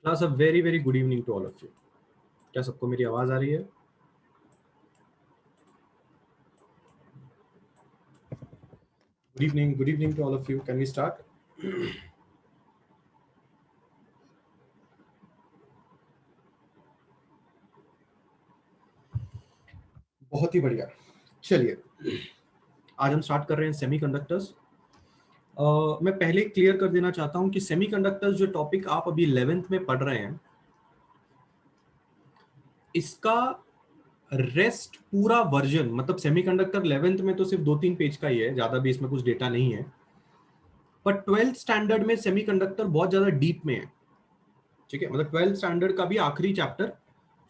Class a very very good evening to all of you. क्या सबको मेरी आवाज आ रही है? Good evening to all of you. Can we start? बहुत ही बढ़िया। चलिए आज हम स्टार्ट कर रहे हैं सेमीकंडक्टर्स। मैं पहले क्लियर कर देना चाहता हूं कि सेमीकंडक्टर्स जो टॉपिक आप अभी 11th में पढ़ रहे हैं, इसका रेस्ट पूरा वर्जन, मतलब सेमीकंडक्टर 11th में तो सिर्फ 2-3 पेज का ही है, ज्यादा भी इसमें कुछ डेटा नहीं है। पर 12th स्टैंडर्ड में सेमीकंडक्टर बहुत ज्यादा डीप में है। ठीक है, मतलब 12th स्टैंडर्ड का भी आखिरी चैप्टर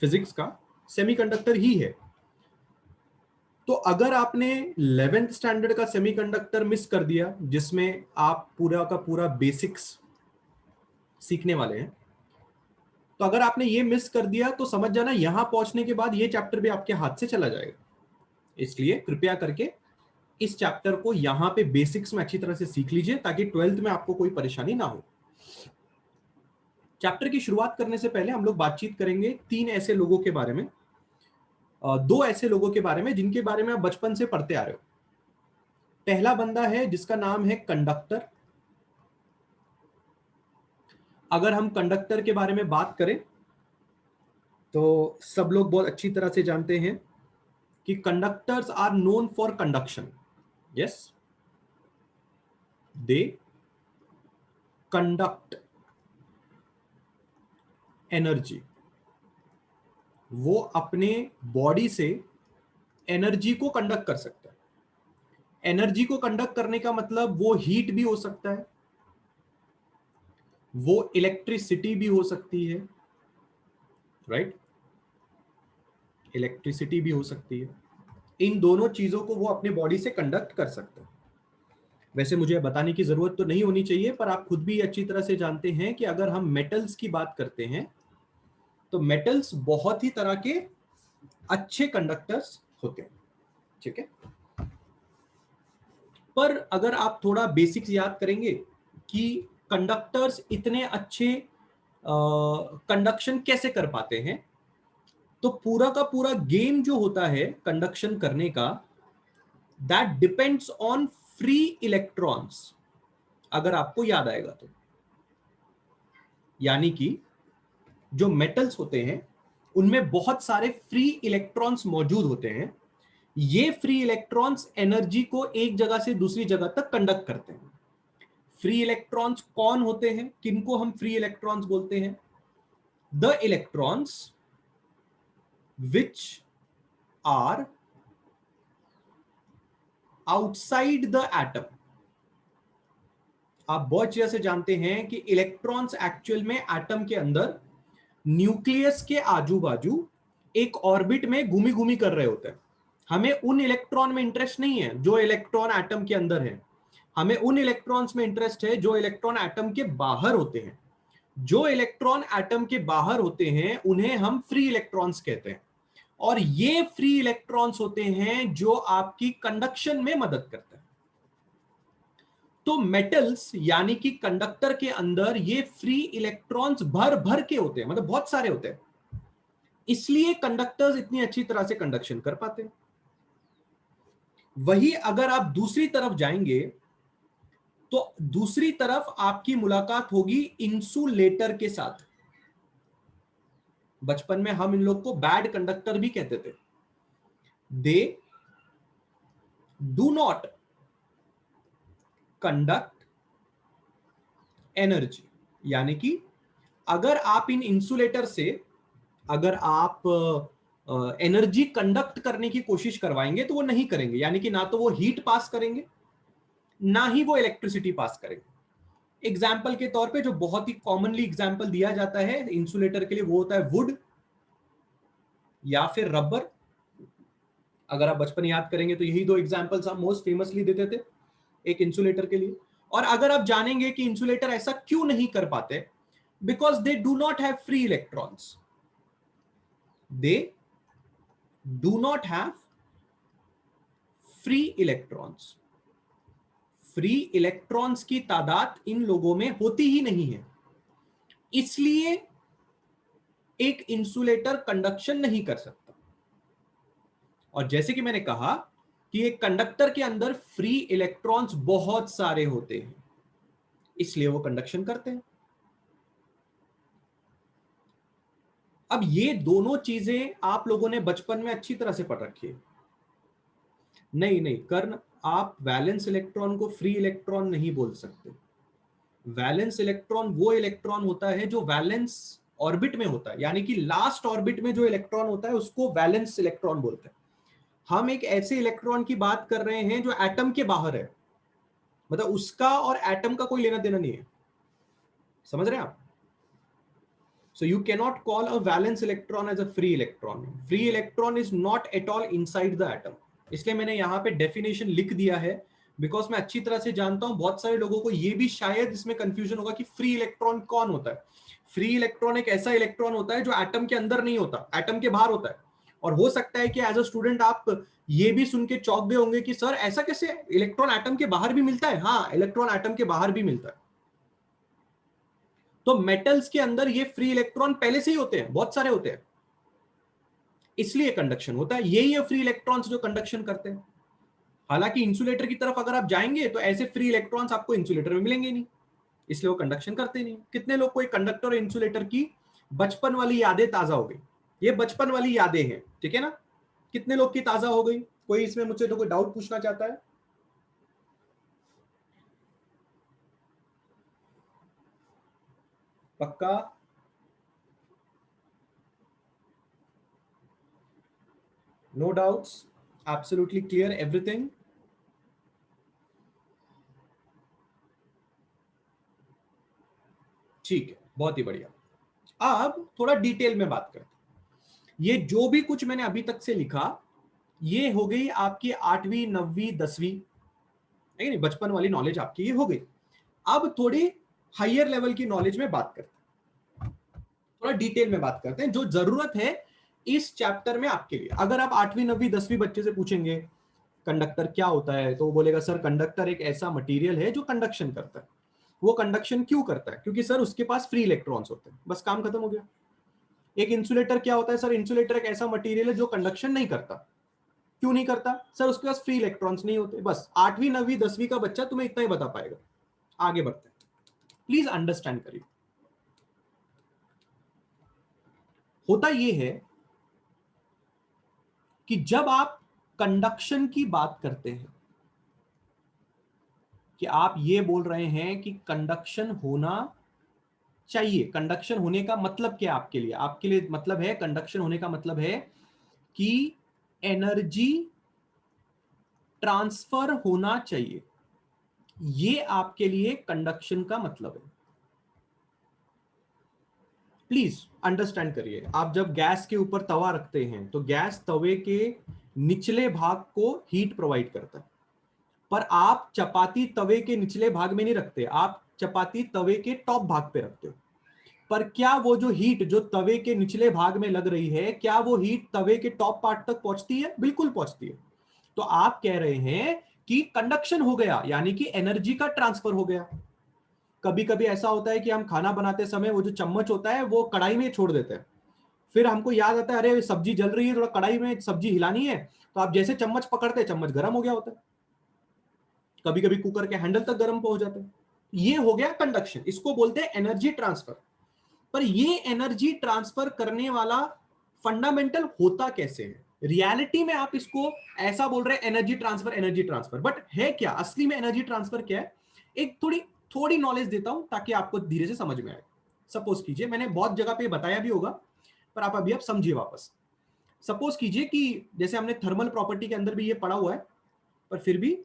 फिजिक्स का सेमीकंडक्टर ही है। तो अगर आपने 11th स्टैंडर्ड का सेमीकंडक्टर मिस कर दिया, जिसमें आप पूरा का पूरा बेसिक्स सीखने वाले हैं, तो अगर आपने ये मिस कर दिया तो समझ जाना यहां पहुंचने के बाद ये चैप्टर भी आपके हाथ से चला जाएगा। इसलिए कृपया करके इस चैप्टर को यहां पे बेसिक्स में अच्छी तरह से सीख लीजिए, ताकि 12th में आपको कोई परेशानी ना हो। चैप्टर की शुरुआत करने से पहले हम लोग बातचीत करेंगे 3 ऐसे लोगों के बारे में, 2 ऐसे लोगों के बारे में जिनके बारे में आप बचपन से पढ़ते आ रहे हो। पहला बंदा है जिसका नाम है कंडक्टर। अगर हम कंडक्टर के बारे में बात करें तो सब लोग बहुत अच्छी तरह से जानते हैं कि conductors are known for conduction. Yes, they conduct energy. वो अपने बॉडी से एनर्जी को कंडक्ट कर सकता है। एनर्जी को कंडक्ट करने का मतलब वो हीट भी हो सकता है, वो इलेक्ट्रिसिटी भी हो सकती है, राइट? इलेक्ट्रिसिटी भी हो सकती है। इन दोनों चीजों को वो अपने बॉडी से कंडक्ट कर सकता है। वैसे मुझे बताने की जरूरत तो नहीं होनी चाहिए, पर आप खुद भी अच्छी तरह से जानते हैं कि अगर हम मेटल्स की बात करते हैं तो मेटल्स बहुत ही तरह के अच्छे कंडक्टर्स होते हैं। ठीक है, पर अगर आप थोड़ा बेसिक्स याद करेंगे कि कंडक्टर्स इतने अच्छे कंडक्शन कैसे कर पाते हैं, तो पूरा का पूरा गेम जो होता है कंडक्शन करने का, that depends on free electrons. अगर आपको याद आएगा तो, यानी कि जो मेटल्स होते हैं उनमें बहुत सारे फ्री इलेक्ट्रॉन्स मौजूद होते हैं। ये फ्री इलेक्ट्रॉन्स एनर्जी को एक जगह से दूसरी जगह तक कंडक्ट करते हैं। फ्री इलेक्ट्रॉन्स कौन होते हैं, किनको हम फ्री इलेक्ट्रॉन्स बोलते हैं? The electrons which are outside the atom. आप बहुत अच्छे से जानते हैं कि इलेक्ट्रॉन्स एक्चुअल में एटम के अंदर न्यूक्लियस के आजू बाजू एक ऑर्बिट में घूमी घूमी कर रहे होते हैं। हमें उन इलेक्ट्रॉन में इंटरेस्ट नहीं है जो इलेक्ट्रॉन एटम के अंदर है, हमें उन इलेक्ट्रॉन्स में इंटरेस्ट है जो इलेक्ट्रॉन एटम के बाहर होते हैं। जो इलेक्ट्रॉन एटम के बाहर होते हैं उन्हें हम फ्री इलेक्ट्रॉन्स कहते हैं, और ये फ्री इलेक्ट्रॉन्स होते हैं जो आपकी कंडक्शन में मदद करते हैं। तो मेटल्स यानी कि कंडक्टर के अंदर ये फ्री इलेक्ट्रॉन्स भर भर के होते हैं, मतलब बहुत सारे होते हैं, इसलिए कंडक्टर्स इतनी अच्छी तरह से कंडक्शन कर पाते हैं। वही अगर आप दूसरी तरफ जाएंगे तो दूसरी तरफ आपकी मुलाकात होगी इंसुलेटर के साथ। बचपन में हम इन लोग को बैड कंडक्टर भी कहते थे। They do not conduct energy, यानी कि अगर आप इन इंसुलेटर से अगर आप एनर्जी कंडक्ट करने की कोशिश करवाएंगे तो वो नहीं करेंगे, यानी कि ना तो वो हीट पास करेंगे ना ही वो इलेक्ट्रिसिटी पास करेंगे। एग्जाम्पल के तौर पे जो बहुत ही कॉमनली एग्जाम्पल दिया जाता है इंसुलेटर के लिए वो होता है वुड या फिर रबर। अगर आप बचपन याद करेंगे तो यही 2 एग्जाम्पल्स हम मोस्ट फेमसली देते थे एक इंसुलेटर के लिए। और अगर आप जानेंगे कि इंसुलेटर ऐसा क्यों नहीं कर पाते, because they do not have free electrons. They do not have free electrons. Free electrons की तादाद इन लोगों में होती ही नहीं है, इसलिए एक इंसुलेटर कंडक्शन नहीं कर सकता। और जैसे कि मैंने कहा कि एक कंडक्टर के अंदर फ्री इलेक्ट्रॉन्स बहुत सारे होते हैं, इसलिए वो कंडक्शन करते हैं। अब ये दोनों चीजें आप लोगों ने बचपन में अच्छी तरह से पढ़ रखी है। नहीं नहीं कर्ण, आप वैलेंस इलेक्ट्रॉन को फ्री इलेक्ट्रॉन नहीं बोल सकते। वैलेंस इलेक्ट्रॉन वो इलेक्ट्रॉन होता है जो वैलेंस ऑर्बिट में होता है, यानी कि लास्ट ऑर्बिट में जो इलेक्ट्रॉन होता है उसको वैलेंस इलेक्ट्रॉन बोलते हैं। हम एक ऐसे इलेक्ट्रॉन की बात कर रहे हैं जो एटम के बाहर है, मतलब उसका और एटम का कोई लेना देना नहीं है। समझ रहे हैं आप? So you cannot call a valence electron as a free electron. Free electron is not at all inside the atom. इसलिए मैंने यहाँ पे डेफिनेशन लिख दिया है, बिकॉज मैं अच्छी तरह से जानता हूँ बहुत सारे लोगों को ये भी शायद इसमें कंफ्यूजन होगा कि फ्री इलेक्ट्रॉन कौन होता है। फ्री इलेक्ट्रॉन एक ऐसा इलेक्ट्रॉन होता है जो एटम के अंदर नहीं होता, एटम के बाहर होता है। और हो सकता है कि एज अ स्टूडेंट आप ये भी सुन के चौंक गए होंगे कि सर ऐसा कैसे, इलेक्ट्रॉन एटम के बाहर भी मिलता है? हाँ, इलेक्ट्रॉन एटम के बाहर भी मिलता है। तो मेटल्स के अंदर ये फ्री इलेक्ट्रॉन पहले से ही होते हैं, बहुत सारे होते हैं, इसलिए कंडक्शन होता है। यही है फ्री इलेक्ट्रॉन्स जो कंडक्शन करते हैं। हालांकि इंसुलेटर की तरफ अगर आप जाएंगे तो ऐसे फ्री इलेक्ट्रॉन्स आपको इंसुलेटर में मिलेंगे नहीं, इसलिए वो कंडक्शन करते नहीं। कितने लोग को एक कंडक्टर और इंसुलेटर की बचपन वाली यादें ताजा हो गई? ये बचपन वाली यादें हैं, ठीक है ना? कितने लोग की ताजा हो गई? कोई इसमें मुझसे तो कोई डाउट पूछना चाहता है? पक्का? No doubts? Absolutely clear everything? ठीक है, बहुत ही बढ़िया। अब थोड़ा डिटेल में बात करते हैं। ये जो भी कुछ मैंने अभी तक से लिखा, ये हो गई आपकी 8वीं 9वीं 10वीं, है नहीं, बचपन वाली नॉलेज आपकी ये हो गई। अब थोड़ी हायर लेवल की नॉलेज में बात करते हैं, थोड़ा डिटेल में बात करते हैं जो जरूरत है इस चैप्टर में आपके लिए। अगर आप 8वीं 9वीं 10वीं बच्चे से पूछेंगे कंडक्टर क्या होता है, तो वो बोलेगा सर कंडक्टर एक ऐसा मटेरियल है जो कंडक्शन करता है। वो कंडक्शन क्यों करता है? क्योंकि सर उसके पास फ्री इलेक्ट्रॉन्स होते हैं, बस काम खत्म हो गया। एक इंसुलेटर क्या होता है? सर इंसुलेटर एक ऐसा मटेरियल है जो कंडक्शन नहीं करता। क्यों नहीं करता? सर उसके पास फ्री इलेक्ट्रॉन्स नहीं होते। बस 8वीं 9वीं 10वीं का बच्चा तुम्हें इतना ही बता पाएगा। आगे बढ़ते हैं, प्लीज अंडरस्टैंड करिए। होता यह है कि जब आप कंडक्शन की बात करते हैं, कि आप ये बोल रहे हैं कि कंडक्शन होना चाहिए, कंडक्शन होने का मतलब क्या आपके लिए? आपके लिए मतलब है, कंडक्शन होने का मतलब है कि एनर्जी ट्रांसफर होना चाहिए। ये आपके लिए कंडक्शन का मतलब है। प्लीज अंडरस्टैंड करिए। आप जब गैस के ऊपर तवा रखते हैं तो गैस तवे के निचले भाग को हीट प्रोवाइड करता है, पर आप चपाती तवे के निचले भाग में नहीं रखते, आप चपाती तवे के टॉप भाग पे रखते हो। पर क्या वो जो हीट जो तवे के निचले भाग में लग रही है, क्या वो हीट तवे के टॉप पार्ट तक पहुंचती है? बिल्कुल पहुंचती है। तो आप कह रहे हैं कि कंडक्शन हो गया, यानी कि एनर्जी का ट्रांसफर हो गया। कभी कभी ऐसा होता है कि हम खाना बनाते समय वो जो चम्मच होता है वो कढ़ाई में छोड़ देते हैं, फिर हमको याद आता है अरे सब्जी जल रही है, थोड़ा कढ़ाई में सब्जी हिलानी है, तो आप जैसे चम्मच पकड़ते हैं चम्मच गर्म हो गया होता है। कभी कभी कुकर के हैंडल तक गर्म पहुंच जाते हैं। ये हो गया कंडक्शन, इसको बोलते हैं एनर्जी ट्रांसफर। पर ये एनर्जी ट्रांसफर करने वाला फंडामेंटल होता कैसे है? रियलिटी में आप इसको ऐसा बोल रहे हैं energy transfer, energy transfer, but है क्या असली में एनर्जी ट्रांसफर क्या है? एक थोड़ी थोड़ी नॉलेज देता हूं ताकि आपको धीरे से समझ में आए। सपोज कीजिए, मैंने बहुत जगह पे बताया भी होगा, पर आप अभी आप समझिए वापस। सपोज कीजिए कि जैसे हमने थर्मल प्रॉपर्टी के अंदर भी ये पढ़ा हुआ है, पर फिर भी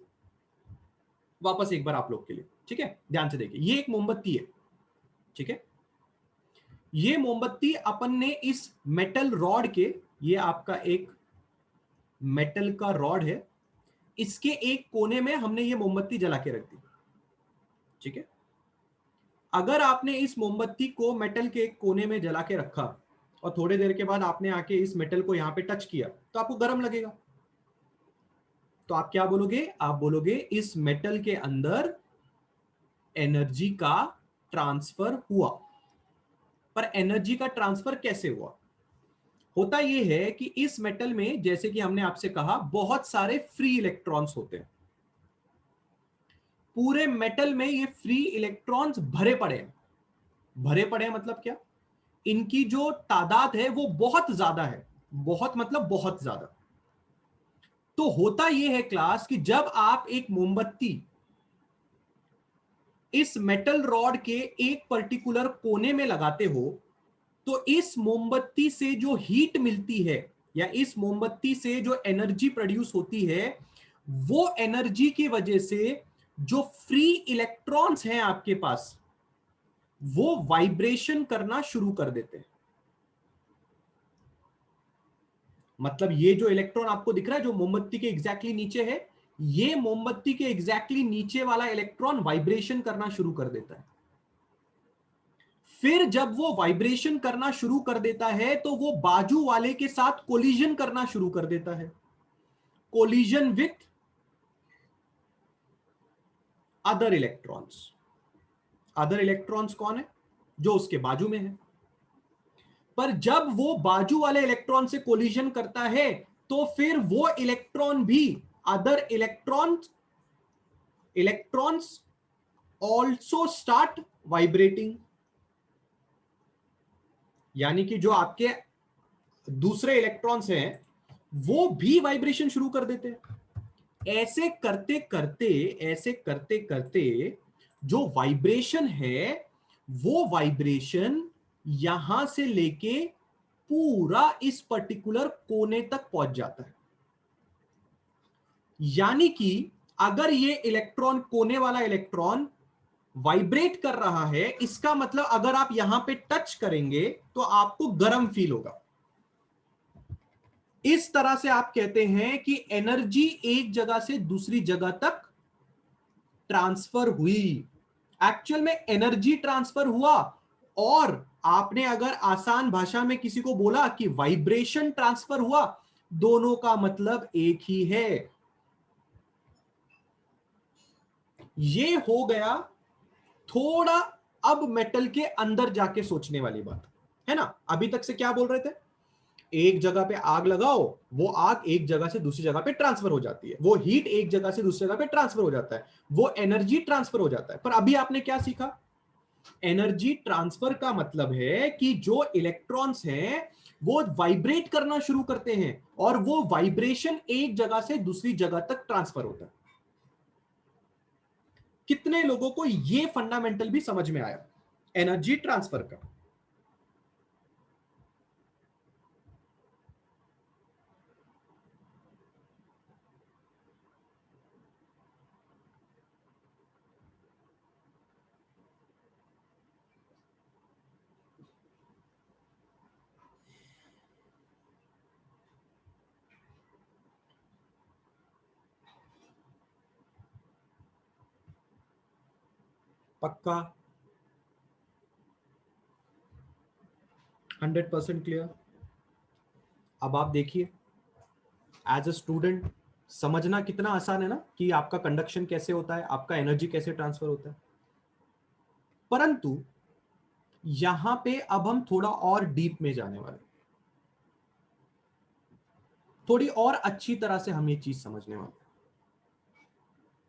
वापस एक बार आप लोग के लिए, ठीक है, ध्यान से देखिए। ये एक मोमबत्ती है, ठीक है। ये मोमबत्ती अपन ने इस मेटल रॉड के, ये आपका एक मेटल का रॉड है, इसके एक कोने में हमने ये मोमबत्ती जला के रख दी, ठीक है। अगर आपने इस मोमबत्ती को मेटल के एक कोने में जला के रखा और थोड़ी देर के बाद आपने आके इस मेटल को यहां पे टच किया तो आपको गर्म लगेगा। तो आप क्या बोलोगे? आप बोलोगे इस मेटल के अंदर एनर्जी का ट्रांसफर हुआ। पर एनर्जी का ट्रांसफर कैसे हुआ? होता यह है कि इस मेटल में, जैसे कि हमने आपसे कहा, बहुत सारे फ्री इलेक्ट्रॉन्स होते हैं। पूरे मेटल में ये फ्री इलेक्ट्रॉन्स भरे पड़े हैं। भरे पड़े हैं मतलब क्या? इनकी जो तादाद है वो बहुत ज्यादा है। बहुत मतलब बहुत ज्यादा। तो होता यह है क्लास कि जब आप एक मोमबत्ती इस मेटल रॉड के एक पर्टिकुलर कोने में लगाते हो, तो इस मोमबत्ती से जो हीट मिलती है या इस मोमबत्ती से जो एनर्जी प्रोड्यूस होती है, वो एनर्जी की वजह से जो फ्री इलेक्ट्रॉन्स हैं आपके पास, वो वाइब्रेशन करना शुरू कर देते हैं। मतलब ये जो इलेक्ट्रॉन आपको दिख रहा है जो मोमबत्ती के एग्जैक्टली नीचे है, ये मोमबत्ती के एग्जैक्टली नीचे वाला इलेक्ट्रॉन वाइब्रेशन करना शुरू कर देता है। फिर जब वो वाइब्रेशन करना शुरू कर देता है तो वो बाजू वाले के साथ कोलिजन करना शुरू कर देता है। Collision with other electrons. Other electrons कौन है? जो उसके बाजू में है। पर जब वो बाजू वाले इलेक्ट्रॉन से कोलिजन करता है तो फिर वो इलेक्ट्रॉन भी, other electrons also start vibrating. यानी कि जो आपके दूसरे इलेक्ट्रॉन्स हैं वो भी वाइब्रेशन शुरू कर देते हैं। ऐसे करते करते जो वाइब्रेशन है, वो वाइब्रेशन यहां से लेके पूरा इस पर्टिकुलर कोने तक पहुंच जाता है। यानी कि अगर ये इलेक्ट्रॉन, कोने वाला इलेक्ट्रॉन वाइब्रेट कर रहा है, इसका मतलब अगर आप यहां पे टच करेंगे तो आपको गर्म फील होगा। इस तरह से आप कहते हैं कि एनर्जी एक जगह से दूसरी जगह तक ट्रांसफर हुई। एक्चुअल में एनर्जी ट्रांसफर हुआ, और आपने अगर आसान भाषा में किसी को बोला कि वाइब्रेशन ट्रांसफर हुआ, दोनों का मतलब एक ही है। ये हो गया थोड़ा अब मेटल के अंदर जाके सोचने वाली बात है ना। अभी तक से क्या बोल रहे थे? एक जगह पे आग लगाओ, वो आग एक जगह से दूसरी जगह पे ट्रांसफर हो जाती है, वो हीट एक जगह से दूसरी जगह पे ट्रांसफर हो जाता है, वो एनर्जी ट्रांसफर हो जाता है। पर अभी आपने क्या सीखा? एनर्जी ट्रांसफर का मतलब है कि जो इलेक्ट्रॉन्स हैं वो वाइब्रेट करना शुरू करते हैं, और वो वाइब्रेशन एक जगह से दूसरी जगह तक ट्रांसफर होता है। कितने लोगों को ये फंडामेंटल भी समझ में आया एनर्जी ट्रांसफर का? पक्का? 100% क्लियर? अब आप देखिए, एज अ स्टूडेंट समझना कितना आसान है ना कि आपका कंडक्शन कैसे होता है, आपका एनर्जी कैसे ट्रांसफर होता है। परंतु यहां पे अब हम थोड़ा और डीप में जाने वाले, थोड़ी और अच्छी तरह से हम ये चीज समझने वाले।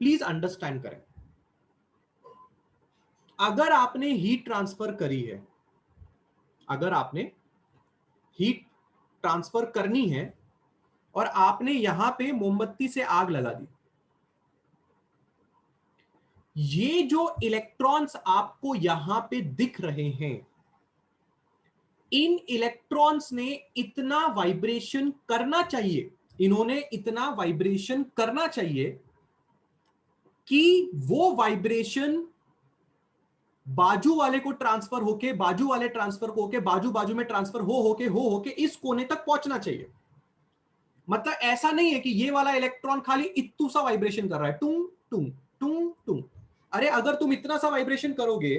प्लीज अंडरस्टैंड करें। अगर आपने हीट ट्रांसफर करी है, अगर आपने हीट ट्रांसफर करनी है और आपने यहां पे मोमबत्ती से आग लगा दी, ये जो इलेक्ट्रॉन्स आपको यहां पे दिख रहे हैं, इन इलेक्ट्रॉन्स ने इतना वाइब्रेशन करना चाहिए, इन्होंने इतना वाइब्रेशन करना चाहिए कि वो वाइब्रेशन बाजू वाले को ट्रांसफर होके, बाजू वाले ट्रांसफर को होके, बाजू बाजू में ट्रांसफर हो होके इस कोने तक पहुंचना चाहिए। मतलब ऐसा नहीं है कि ये वाला इलेक्ट्रॉन खाली इतू सा वाइब्रेशन कर रहा है, टू टू टू टू। अरे अगर तुम इतना सा वाइब्रेशन करोगे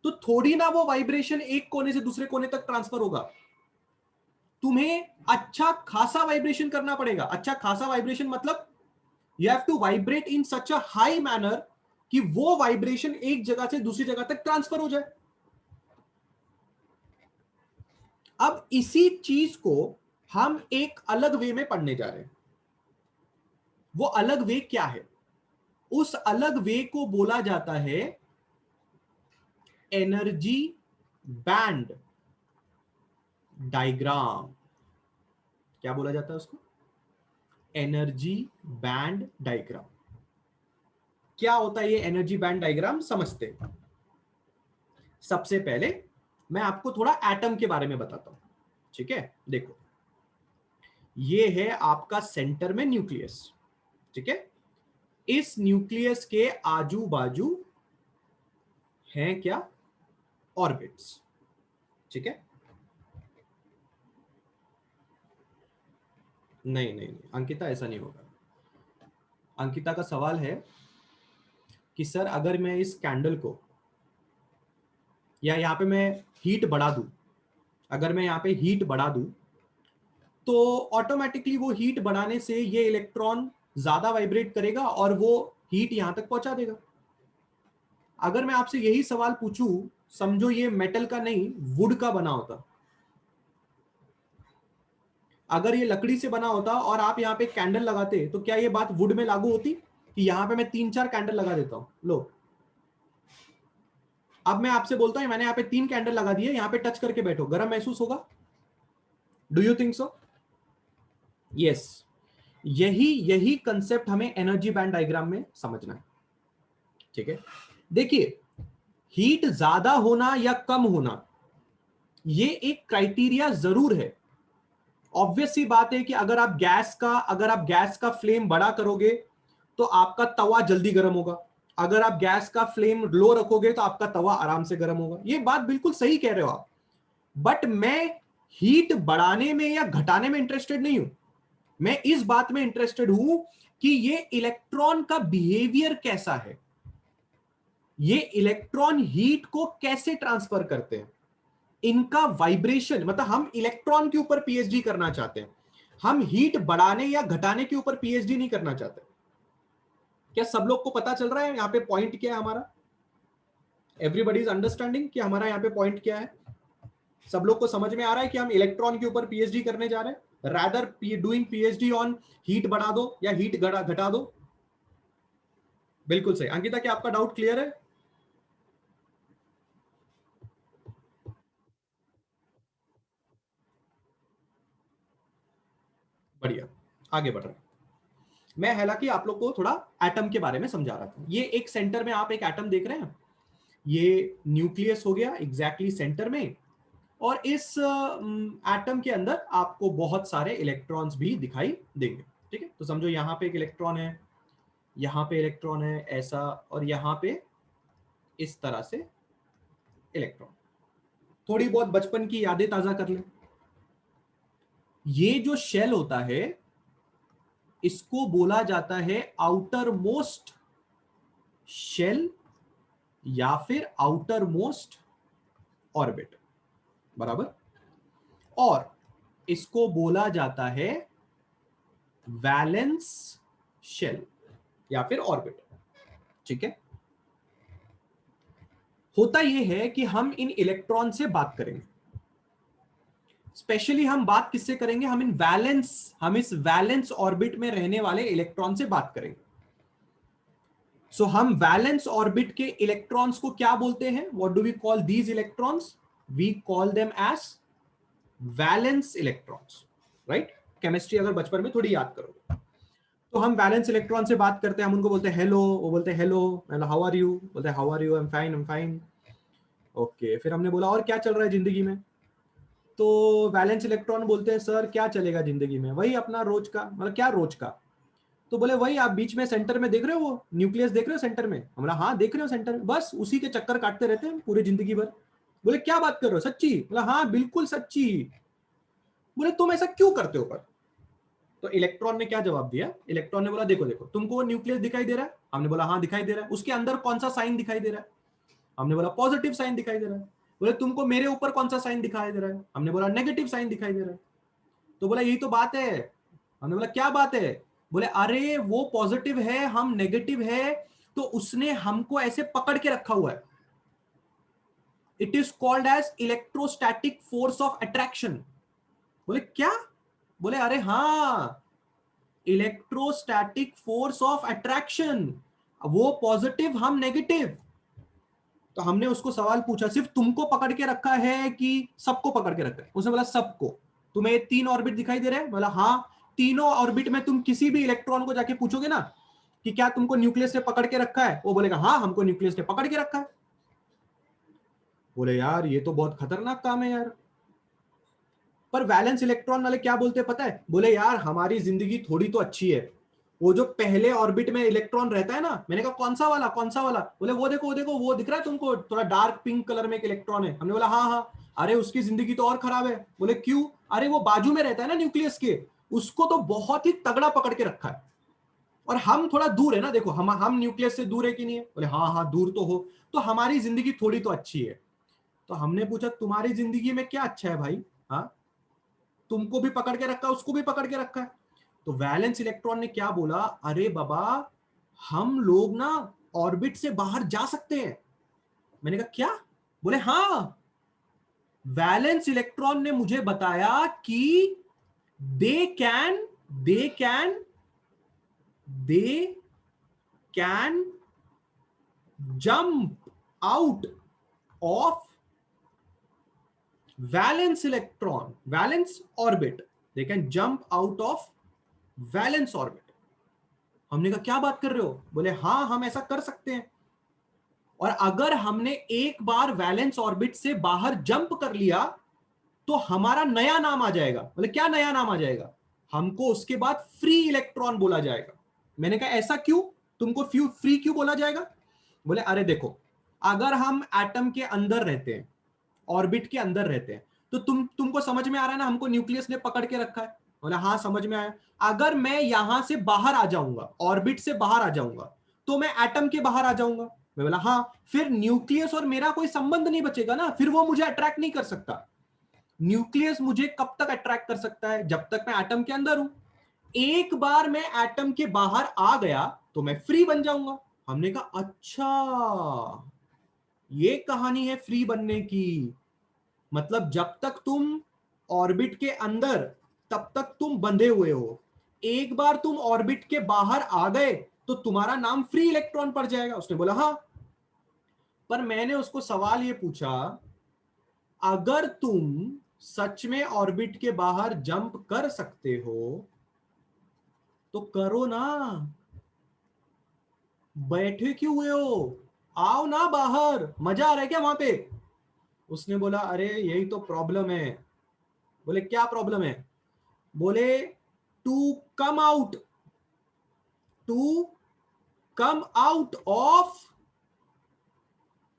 तो थोड़ी ना वो वाइब्रेशन एक कोने से दूसरे कोने तक ट्रांसफर होगा। तुम्हें अच्छा खासा वाइब्रेशन करना पड़ेगा। अच्छा खासा वाइब्रेशन मतलब you have to vibrate in such a high manner कि वो वाइब्रेशन एक जगह से दूसरी जगह तक ट्रांसफर हो जाए। अब इसी चीज को हम एक अलग वे में पढ़ने जा रहे हैं। वो अलग वे क्या है? उस अलग वे को बोला जाता है एनर्जी बैंड डायग्राम। क्या बोला जाता है उसको? Energy band diagram. क्या होता है ये एनर्जी बैंड डायग्राम, समझते हैं। सबसे पहले मैं आपको थोड़ा एटम के बारे में बताता हूं, ठीक है? देखो, ये है आपका सेंटर में न्यूक्लियस, ठीक है? इस न्यूक्लियस के आजू बाजू हैं क्या? ऑर्बिट्स, ठीक है? नहीं नहीं नहीं अंकिता, ऐसा नहीं होगा। अंकिता का सवाल है कि सर अगर मैं इस कैंडल को, या यहाँ पे मैं हीट बढ़ा दूं, अगर मैं यहाँ पे हीट बढ़ा दूं तो ऑटोमेटिकली वो हीट बढ़ाने से ये इलेक्ट्रॉन ज्यादा वाइब्रेट करेगा और वो हीट यहां तक पहुंचा देगा। अगर मैं आपसे यही सवाल पूछूं, समझो ये मेटल का नहीं वुड का बना होता, अगर ये लकड़ी से बना होता और आप यहाँ पे कैंडल लगाते, तो क्या ये बात वुड में लागू होती कि यहाँ पे मैं 3-4 कैंडल लगा देता हूं? लो, अब मैं आपसे बोलता हूं मैंने यहाँ पे 3 कैंडल लगा दिए, यहाँ पे टच करके बैठो, गर्म महसूस होगा? Do you think so? Yes. यही यही कंसेप्ट हमें एनर्जी बैंड डायग्राम में समझना है, ठीक है? देखिए, हीट ज्यादा होना या कम होना ये एक क्राइटेरिया जरूर है। ऑब्वियस सी बात है कि अगर आप गैस का फ्लेम बड़ा करोगे तो आपका तवा जल्दी गर्म होगा, अगर आप गैस का फ्लेम लो रखोगे तो आपका तवा आराम से गर्म होगा। ये बात बिल्कुल सही कह रहे हो आप, बट मैं हीट बढ़ाने में या घटाने में इंटरेस्टेड नहीं हूं। मैं इस बात में इंटरेस्टेड हूं कि ये इलेक्ट्रॉन का बिहेवियर कैसा है, ये इलेक्ट्रॉन हीट को कैसे ट्रांसफर करते हैं, इनका वाइब्रेशन। मतलब हम इलेक्ट्रॉन के ऊपर पीएचडी करना चाहते हैं, हम हीट बढ़ाने या घटाने के ऊपर पीएचडी नहीं करना चाहते। क्या सब लोग को पता चल रहा है यहां पे पॉइंट क्या है हमारा? एवरीबॉडी इज अंडरस्टैंडिंग कि हमारा यहाँ पे पॉइंट क्या है? सब लोग को समझ में आ रहा है कि हम इलेक्ट्रॉन के ऊपर पीएचडी करने जा रहे हैं, rather doing PhD on heat बढ़ा दो या हीट घटा दो। बिल्कुल सही। अंकिता, क्या आपका डाउट क्लियर है? बढ़िया, आगे बढ़ रहे हैं। मैं हालांकि आप लोग को थोड़ा एटम के बारे में समझा रहा था। ये एक सेंटर में आप एक एटम देख रहे हैं, ये न्यूक्लियस हो गया एग्जैक्टली सेंटर में, और इस एटम के अंदर आपको बहुत सारे इलेक्ट्रॉन्स भी दिखाई देंगे, ठीक है? तो समझो यहाँ पे एक इलेक्ट्रॉन है, यहाँ पे इलेक्ट्रॉन है ऐसा, और यहाँ पे इस तरह से इलेक्ट्रॉन। थोड़ी बहुत बचपन की यादें ताजा कर लें। ये जो शेल होता है इसको बोला जाता है आउटर मोस्ट शेल या फिर आउटर मोस्ट ऑर्बिट, बराबर? और इसको बोला जाता है वैलेंस शेल या फिर ऑर्बिट, ठीक है? होता यह है कि हम इन इलेक्ट्रॉन से बात करेंगे, स्पेशली हम बात किससे करेंगे? हम इस वैलेंस ऑर्बिट में रहने वाले इलेक्ट्रॉन से बात करेंगे। सो हम वैलेंस ऑर्बिट के इलेक्ट्रॉन्स को क्या बोलते हैं? What do we call these electrons? We call them as valence electrons, right? Chemistry अगर बचपन में थोड़ी याद करोगे तो हम वैलेंस इलेक्ट्रॉन से बात करते हैं, हम उनको बोलते हैं हेलो, वो बोलते हैं हेलो, हाउ आर यू, बोलते हैं how are you, I am fine. Okay, फिर हमने बोला और क्या चल रहा है जिंदगी में? तो वैलेंस इलेक्ट्रॉन बोलते हैं सर क्या चलेगा जिंदगी में, वही अपना रोज का। मतलब क्या रोज का? तो बोले वही आप बीच में सेंटर में देख रहे हो, वो न्यूक्लियस देख रहे हो सेंटर में? हमारा हाँ देख रहे हो सेंटर में, बस उसी के चक्कर काटते रहते हैं पूरी जिंदगी भर। बोले क्या बात कर रहे हो, सच्ची? बोला हाँ बिल्कुल सच्ची। बोले तुम ऐसा क्यों करते हो पर? तो इलेक्ट्रॉन ने क्या जवाब दिया? इलेक्ट्रॉन ने बोला देखो देखो, तुमको वो न्यूक्लियस दिखाई दे रहा है? हमने बोला हाँ दिखाई दे रहा है। उसके अंदर कौन सा साइन दिखाई दे रहा है? हमने बोला पॉजिटिव साइन दिखाई दे रहा है। बोले तुमको मेरे ऊपर कौन सा साइन दिखाई दे रहा है? हमने बोला नेगेटिव साइन दिखाई दे रहा है। तो बोला यही तो बात है। हमने बोला क्या बात है? बोले अरे वो पॉजिटिव है, हम नेगेटिव है, तो उसने हमको ऐसे पकड़ के रखा हुआ है। It is called as electrostatic force of attraction. बोले क्या? बोले अरे हाँ, इलेक्ट्रोस्टैटिक फोर्स ऑफ अट्रैक्शन, वो पॉजिटिव हम नेगेटिव। तो हमने उसको सवाल पूछा सिर्फ तुमको पकड़ के रखा है कि सबको पकड़ के रखा है? उसने बोला सबको। तुम्हें 3 ऑर्बिट दिखाई दे रहे हैं? बोला हाँ। तीनों ऑर्बिट में तुम किसी भी इलेक्ट्रॉन को जाके पूछोगे ना कि क्या तुमको न्यूक्लियस ने पकड़ के रखा है, वो बोलेगा हाँ हमको न्यूक्लियस ने पकड़ के रखा है। बोले यार ये तो बहुत खतरनाक काम है यार। पर वैलेंस इलेक्ट्रॉन वाले क्या बोलते हैं पता है? बोले यार हमारी जिंदगी थोड़ी तो अच्छी है, वो जो पहले ऑर्बिट में इलेक्ट्रॉन रहता है ना। मैंने कहा कौन सा वाला, कौन सा वाला? बोले वो देखो वो देखो, वो दिख रहा है तुमको थोड़ा डार्क पिंक कलर में एक इलेक्ट्रॉन है। हमने बोला हाँ हाँ। अरे उसकी जिंदगी तो और खराब है। बोले क्यों? अरे वो बाजू में रहता है ना न्यूक्लियस के, उसको तो बहुत ही तगड़ा पकड़ के रखा है, और हम थोड़ा दूर है ना, देखो हम न्यूक्लियस से दूर है कि नहीं है? बोले हाँ हाँ दूर तो हो, तो हमारी जिंदगी थोड़ी तो अच्छी है। तो हमने पूछा तुम्हारी जिंदगी में क्या अच्छा है भाई? हाँ, तुमको भी पकड़ के रखा है, उसको भी पकड़ के रखा है। तो वैलेंस इलेक्ट्रॉन ने क्या बोला, अरे बाबा हम लोग ना ऑर्बिट से बाहर जा सकते हैं। मैंने कहा क्या? बोले हाँ, वैलेंस इलेक्ट्रॉन ने मुझे बताया कि they can they can they can jump out of valence electron, valence orbit, they can jump out of valence orbit. हमने कहा क्या बात कर रहे हो? बोले हाँ हम ऐसा कर सकते हैं, और अगर हमने एक बार वैलेंस ऑर्बिट से बाहर जंप कर लिया तो हमारा नया नाम आ जाएगा। बोले क्या नया नाम आ जाएगा? हमको उसके बाद फ्री इलेक्ट्रॉन बोला जाएगा। मैंने कहा ऐसा क्यों? तुमको फ्री क्यों बोला जाएगा? बोले अरे देखो, अगर हम एटम के अंदर रहते हैं, ऑर्बिट के अंदर रहते हैं, तो तुमको समझ में आ रहा है ना हमको न्यूक्लियस ने पकड़ के रखा है? बोले हाँ समझ में आया। अगर मैं यहां से बाहर आ जाऊंगा, ऑर्बिट से बाहर आ जाऊंगा, तो मैं एटम के बाहर आ जाऊंगा। मैं बोला हाँ, फिर न्यूक्लियस और मेरा कोई संबंध नहीं बचेगा ना, फिर वो मुझे अट्रैक्ट नहीं कर सकता। न्यूक्लियस मुझे कब तक अट्रैक्ट कर सकता है? जब तक मैं एटम के अंदर हूं। एक बार मैं एटम के बाहर आ गया तो मैं फ्री बन जाऊंगा। हमने कहा अच्छा, ये कहानी है फ्री बनने की। मतलब जब तक तुम ऑर्बिट के अंदर, तब तक तुम बंधे हुए हो। एक बार तुम ऑर्बिट के बाहर आ गए तो तुम्हारा नाम फ्री इलेक्ट्रॉन पड़ जाएगा। उसने बोला हाँ। पर मैंने उसको सवाल ये पूछा, अगर तुम सच में ऑर्बिट के बाहर जंप कर सकते हो तो करो ना, बैठे क्यों हुए हो? आओ ना बाहर, मजा आ रहा है क्या वहां पे? उसने बोला अरे यही तो प्रॉब्लम है। बोले क्या प्रॉब्लम है? बोले to come out to come out of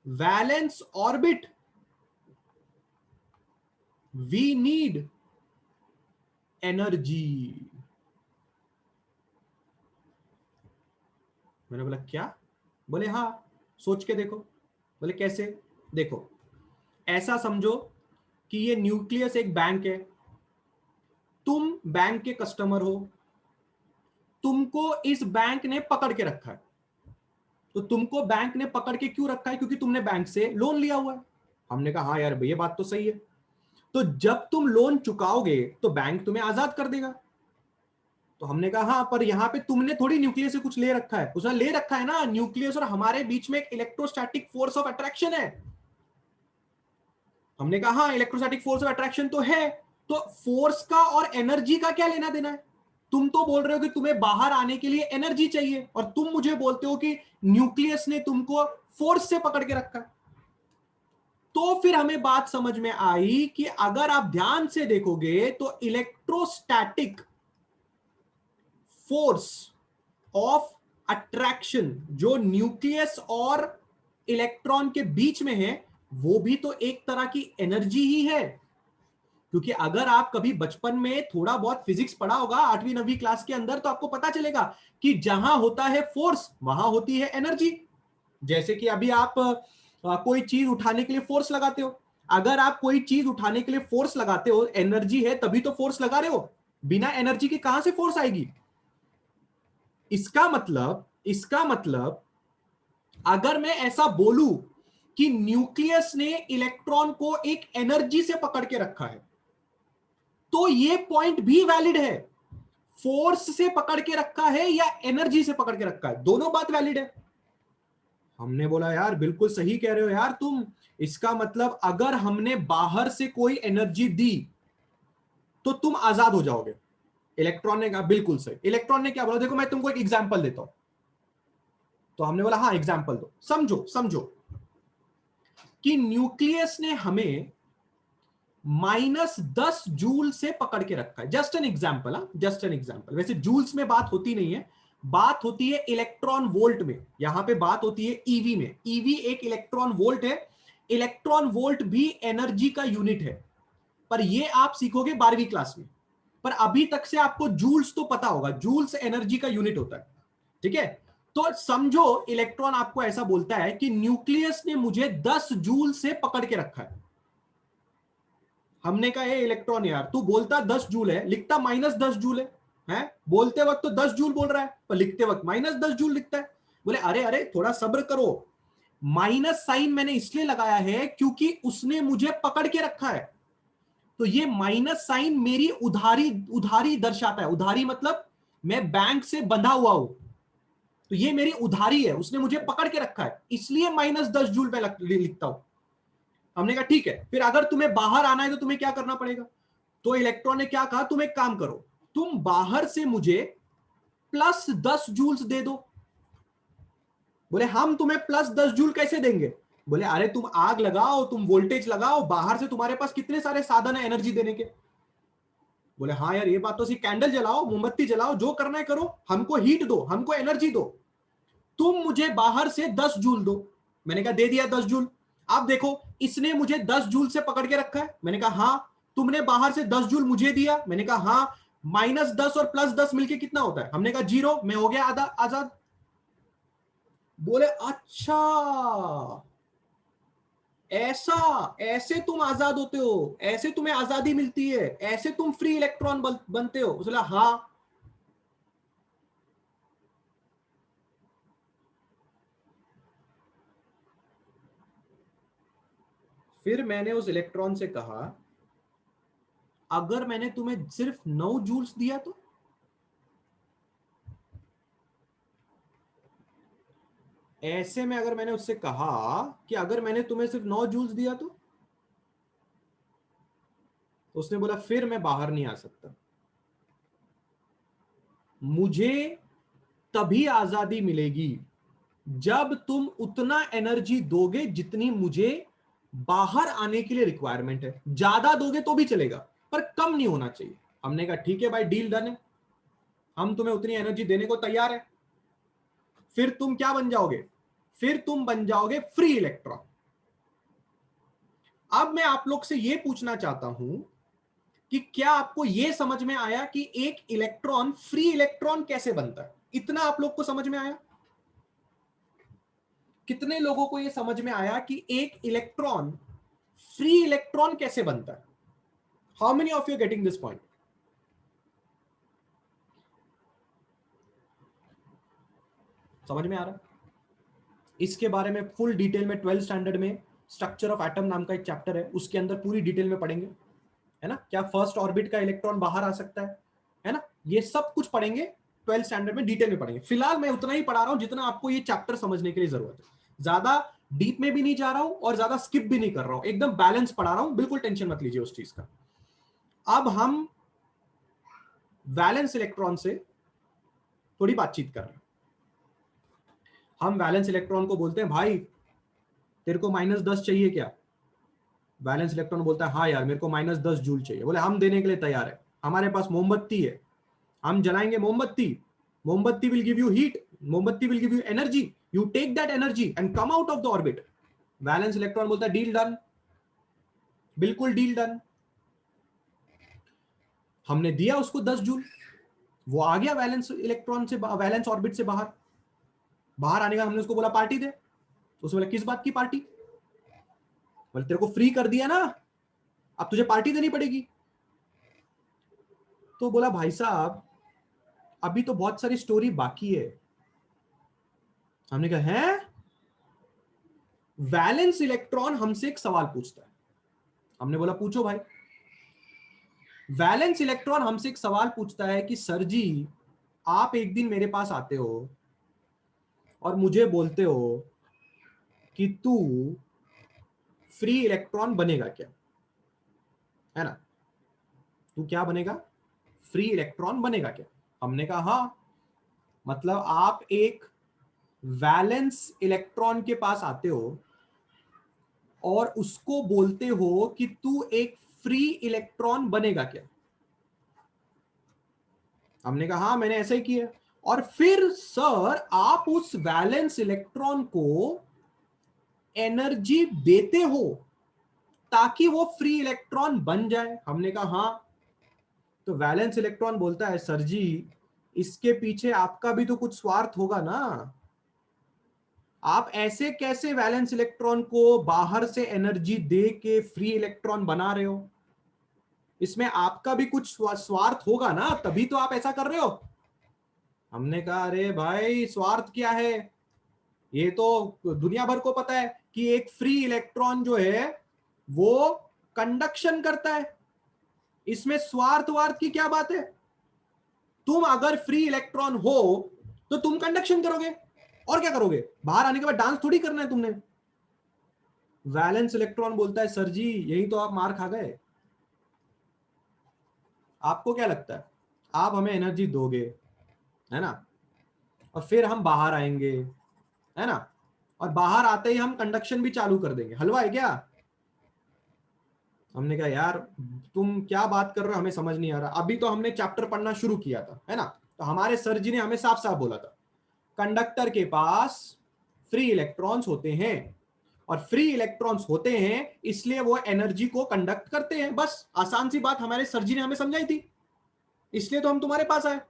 valence orbit we need energy. मैंने बोला क्या? बोले हाँ, सोच के देखो। बोले कैसे? देखो, ऐसा समझो कि ये न्यूक्लियस एक बैंक है, तुम बैंक के कस्टमर हो, तुमको इस बैंक ने पकड़ के रखा है। तो तुमको बैंक ने पकड़ के क्यों रखा है? क्योंकि तुमने बैंक से लोन लिया हुआ है। हमने कहा हाँ यार भैया बात तो सही है। तो जब तुम लोन चुकाओगे तो बैंक तुम्हें आजाद कर देगा। तो हमने कहा हाँ, पर यहां पे तुमने थोड़ी न्यूक्लियस से कुछ ले रखा है। उसने ले रखा है ना, न्यूक्लियस और हमारे बीच में एक इलेक्ट्रोस्टैटिक फोर्स ऑफ अट्रैक्शन है। हमने कहा हाँ इलेक्ट्रोस्टैटिक फोर्स ऑफ अट्रैक्शन तो है, तो फोर्स का और एनर्जी का क्या लेना देना है? तुम तो बोल रहे हो कि तुम्हें बाहर आने के लिए एनर्जी चाहिए, और तुम मुझे बोलते हो कि न्यूक्लियस ने तुमको फोर्स से पकड़ के रखा है। तो फिर हमें बात समझ में आई कि अगर आप ध्यान से देखोगे तो इलेक्ट्रोस्टैटिक फोर्स ऑफ अट्रैक्शन जो न्यूक्लियस और इलेक्ट्रॉन के बीच में है, वो भी तो एक तरह की एनर्जी ही है। क्योंकि अगर आप कभी बचपन में थोड़ा बहुत फिजिक्स पढ़ा होगा 8वीं 9वीं क्लास के अंदर, तो आपको पता चलेगा कि जहां होता है फोर्स वहां होती है एनर्जी। जैसे कि अभी आप कोई चीज उठाने के लिए फोर्स लगाते हो। अगर आप कोई चीज उठाने के लिए फोर्स लगाते हो, एनर्जी है तभी तो फोर्स लगा रहे हो। बिना एनर्जी के कहां से फोर्स आएगी? इसका मतलब अगर मैं ऐसा बोलूं कि न्यूक्लियस ने इलेक्ट्रॉन को एक एनर्जी से पकड़ के रखा है, तो ये पॉइंट भी वैलिड है। फोर्स से पकड़ के रखा है या एनर्जी से पकड़ के रखा है, दोनों बात वैलिड है। हमने बोला यार बिल्कुल सही कह रहे हो यार तुम, इसका मतलब अगर हमने बाहर से कोई एनर्जी दी तो तुम आजाद हो जाओगे। इलेक्ट्रॉन ने कहा बिल्कुल सही। इलेक्ट्रॉन ने क्या बोला, देखो मैं तुमको एक एग्जांपल देता हूं। तो हमने बोला हाँ एग्जांपल दो। समझो समझो कि न्यूक्लियस ने हमें -10 जूल से पकड़ के रखा है। Just an example, just an example. वैसे जूल्स में बात होती नहीं है, बात होती है इलेक्ट्रॉन वोल्ट में। यहां पे बात होती है ईवी में। ईवी एक इलेक्ट्रॉन वोल्ट है। इलेक्ट्रॉन वोल्ट भी एनर्जी का यूनिट है, पर ये आप सीखोगे 12वीं क्लास में। पर अभी तक से आपको जूल्स तो पता होगा, जूल्स एनर्जी का यूनिट होता है, ठीक है। तो समझो इलेक्ट्रॉन आपको ऐसा बोलता है कि न्यूक्लियस ने मुझे 10 जूल से पकड़ के रखा है। हमने कहा ये इलेक्ट्रॉन यार तू बोलता 10 जूल है, लिखता -10 जूल है, बोलते वक्त तो 10 जूल बोल रहा है पर लिखते वक्त -10 जूल लिखता है। बोले अरे अरे थोड़ा सब्र करो, माइनस साइन मैंने इसलिए लगाया है क्योंकि उसने मुझे पकड़ के रखा है। तो ये माइनस साइन मेरी उधारी उधारी दर्शाता है। उधारी मतलब मैं बैंक से बंधा हुआ हूं, तो ये मेरी उधारी है, उसने मुझे पकड़ के रखा है, इसलिए -10 जूल में लिखता हूं। हमने कहा ठीक है, फिर अगर तुम्हें बाहर आना है तो तुम्हें क्या करना पड़ेगा। तो इलेक्ट्रॉन ने क्या कहा, तुम एक काम करो, तुम बाहर से मुझे +10 जूल्स दे दो। बोले हम तुम्हें +10 जूल कैसे देंगे। बोले अरे तुम आग लगाओ, तुम वोल्टेज लगाओ, बाहर से तुम्हारे पास कितने सारे साधन है एनर्जी देने के। बोले हाँ यार ये बात तो सही, कैंडल जलाओ, मोमबत्ती जलाओ, जो करना है करो, हमको हीट दो, हमको एनर्जी दो, तुम मुझे बाहर से 10 जूल दो। मैंने कहा दे दिया 10 जूल। आप देखो इसने मुझे 10 जूल से पकड़ के रखा है। मैंने कहा हाँ। तुमने बाहर से 10 जूल मुझे दिया। मैंने कहा हाँ। -10 और +10 मिलके कितना होता है। हमने कहा 0। मैं हो गया आधा आजाद। बोले अच्छा ऐसा, ऐसे तुम आजाद होते हो, ऐसे तुम्हें आजादी मिलती है, ऐसे तुम फ्री इलेक्ट्रॉन बनते हो। उसने बोला हाँ। फिर मैंने उस इलेक्ट्रॉन से कहा अगर मैंने तुम्हें सिर्फ 9 जूल्स दिया तो। ऐसे में अगर मैंने उससे कहा कि अगर मैंने तुम्हें सिर्फ 9 जूल्स दिया तो उसने बोला फिर मैं बाहर नहीं आ सकता। मुझे तभी आजादी मिलेगी जब तुम उतना एनर्जी दोगे जितनी मुझे बाहर आने के लिए रिक्वायरमेंट है। ज्यादा दोगे तो भी चलेगा पर कम नहीं होना चाहिए। हमने कहा ठीक है भाई, डील डन है, हम तुम्हें उतनी एनर्जी देने को तैयार है। फिर तुम क्या बन जाओगे, फिर तुम बन जाओगे फ्री इलेक्ट्रॉन। अब मैं आप लोग से यह पूछना चाहता हूं कि क्या आपको यह समझ में आया कि एक इलेक्ट्रॉन फ्री इलेक्ट्रॉन कैसे बनता है। इतना आप लोग को समझ में आया। कितने लोगों को यह समझ में आया कि एक इलेक्ट्रॉन फ्री इलेक्ट्रॉन कैसे बनता है। How many of you getting this point. समझ में आ रहा है। इसके बारे में फुल डिटेल में 12th स्टैंडर्ड में स्ट्रक्चर ऑफ एटम नाम का एक चैप्टर है, उसके अंदर पूरी डिटेल में पढ़ेंगे, है ना। क्या फर्स्ट ऑर्बिट का इलेक्ट्रॉन बाहर आ सकता है ना। ये सब कुछ पढ़ेंगे 12th स्टैंडर्ड में, डिटेल में पढ़ेंगे। फिलहाल मैं उतना ही पढ़ा रहा हूं जितना आपको ये चैप्टर समझने के लिए जरूरत है। ज्यादा डीप में भी नहीं जा रहा हूं और ज्यादा स्किप भी नहीं कर रहा हूं, एकदम बैलेंस पढ़ा रहा हूं, बिल्कुल टेंशन मत लीजिए उस चीज का। अब हम वैलेंस इलेक्ट्रॉन से थोड़ी बातचीत कर रहे हैं। हम वैलेंस इलेक्ट्रॉन को बोलते हैं भाई तेरे को -10 चाहिए क्या। वैलेंस इलेक्ट्रॉन बोलता है हाँ यार मेरे को -10 जूल चाहिए। बोले हम देने के लिए तैयार है, हमारे पास मोमबत्ती है, हम जलाएंगे मोमबत्ती, मोमबत्ती विल गिव यू हीट, मोमबत्ती will give you energy, you take that energy and come out of the orbit. Valence electron बोलता है डील डन, बिल्कुल डील डन। हमने दिया उसको 10 जूल, वो आ गया वैलेंस इलेक्ट्रॉन से, वैलेंस ऑर्बिट से बाहर। बाहर आने का हमने उसको बोला पार्टी दे, तो उसने बोला किस बात की पार्टी। बोले तेरे को फ्री कर दिया ना, अब तुझे पार्टी देनी पड़ेगी। तो बोला भाई साहब अभी तो बहुत सारी स्टोरी बाकी है। हमने कहा है, वैलेंस इलेक्ट्रॉन हमसे एक सवाल पूछता है। हमने बोला पूछो भाई। वैलेंस इलेक्ट्रॉन हमसे एक सवाल पूछता है कि सर जी, आप एक दिन मेरे पास आते हो और मुझे बोलते हो कि तू फ्री इलेक्ट्रॉन बनेगा क्या, है ना? तू क्या बनेगा? फ्री इलेक्ट्रॉन बनेगा क्या? हमने कहा हाँ। मतलब आप एक वैलेंस इलेक्ट्रॉन के पास आते हो और उसको बोलते हो कि तू एक फ्री इलेक्ट्रॉन बनेगा क्या? हमने कहा हाँ, मैंने ऐसा ही किया। और फिर सर आप उस वैलेंस इलेक्ट्रॉन को एनर्जी देते हो ताकि वो फ्री इलेक्ट्रॉन बन जाए। हमने कहा हाँ। तो वैलेंस इलेक्ट्रॉन बोलता है सर जी, इसके पीछे आपका भी तो कुछ स्वार्थ होगा ना। आप ऐसे कैसे वैलेंस इलेक्ट्रॉन को बाहर से एनर्जी दे के फ्री इलेक्ट्रॉन बना रहे हो? इसमें आपका भी कुछ स्वार्थ होगा ना, तभी तो आप ऐसा कर रहे हो। हमने कहा अरे भाई, स्वार्थ क्या है? ये तो दुनिया भर को पता है कि एक फ्री इलेक्ट्रॉन जो है वो कंडक्शन करता है। इसमें स्वार्थ वार्थ की क्या बात है? तुम अगर फ्री इलेक्ट्रॉन हो तो तुम कंडक्शन करोगे, और क्या करोगे? बाहर आने के बाद डांस थोड़ी करना है तुमने। वैलेंस इलेक्ट्रॉन बोलता है सर जी, यही तो आप मार खा गए। आपको क्या लगता है, आप हमें एनर्जी दोगे, है ना, और फिर हम बाहर आएंगे, है ना, और बाहर आते ही हम कंडक्शन भी चालू कर देंगे? हलवा है क्या? हमने कहा यार, तुम क्या बात कर रहे हो, हमें समझ नहीं आ रहा। अभी तो हमने चैप्टर पढ़ना शुरू किया था, है ना। तो हमारे सर जी ने हमें साफ साफ बोला था, कंडक्टर के पास फ्री इलेक्ट्रॉन्स होते हैं, और फ्री इलेक्ट्रॉन्स होते हैं इसलिए वो एनर्जी को कंडक्ट करते हैं। बस आसान सी बात हमारे सर जी ने हमें समझाई थी, इसलिए तो हम तुम्हारे पास आए।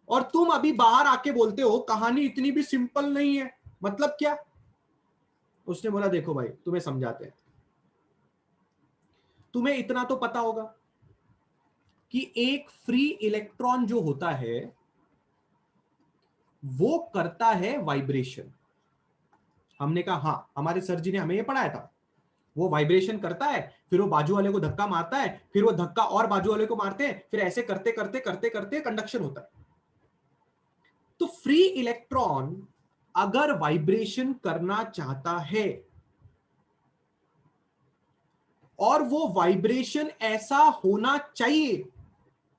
और तुम अभी बाहर आके बोलते हो कहानी इतनी भी सिंपल नहीं है, मतलब क्या? उसने बोला देखो भाई, तुम्हें समझाते हैं। तुम्हें इतना तो पता होगा कि एक फ्री इलेक्ट्रॉन जो होता है वो करता है वाइब्रेशन। हमने कहा हाँ, हमारे सर जी ने हमें ये पढ़ाया था। वो वाइब्रेशन करता है, फिर वो बाजू वाले को धक्का मारता है, फिर वो धक्का और बाजू वाले को मारते हैं, फिर ऐसे करते करते करते करते कंडक्शन होता है। तो फ्री इलेक्ट्रॉन अगर वाइब्रेशन करना चाहता है और वो वाइब्रेशन ऐसा होना चाहिए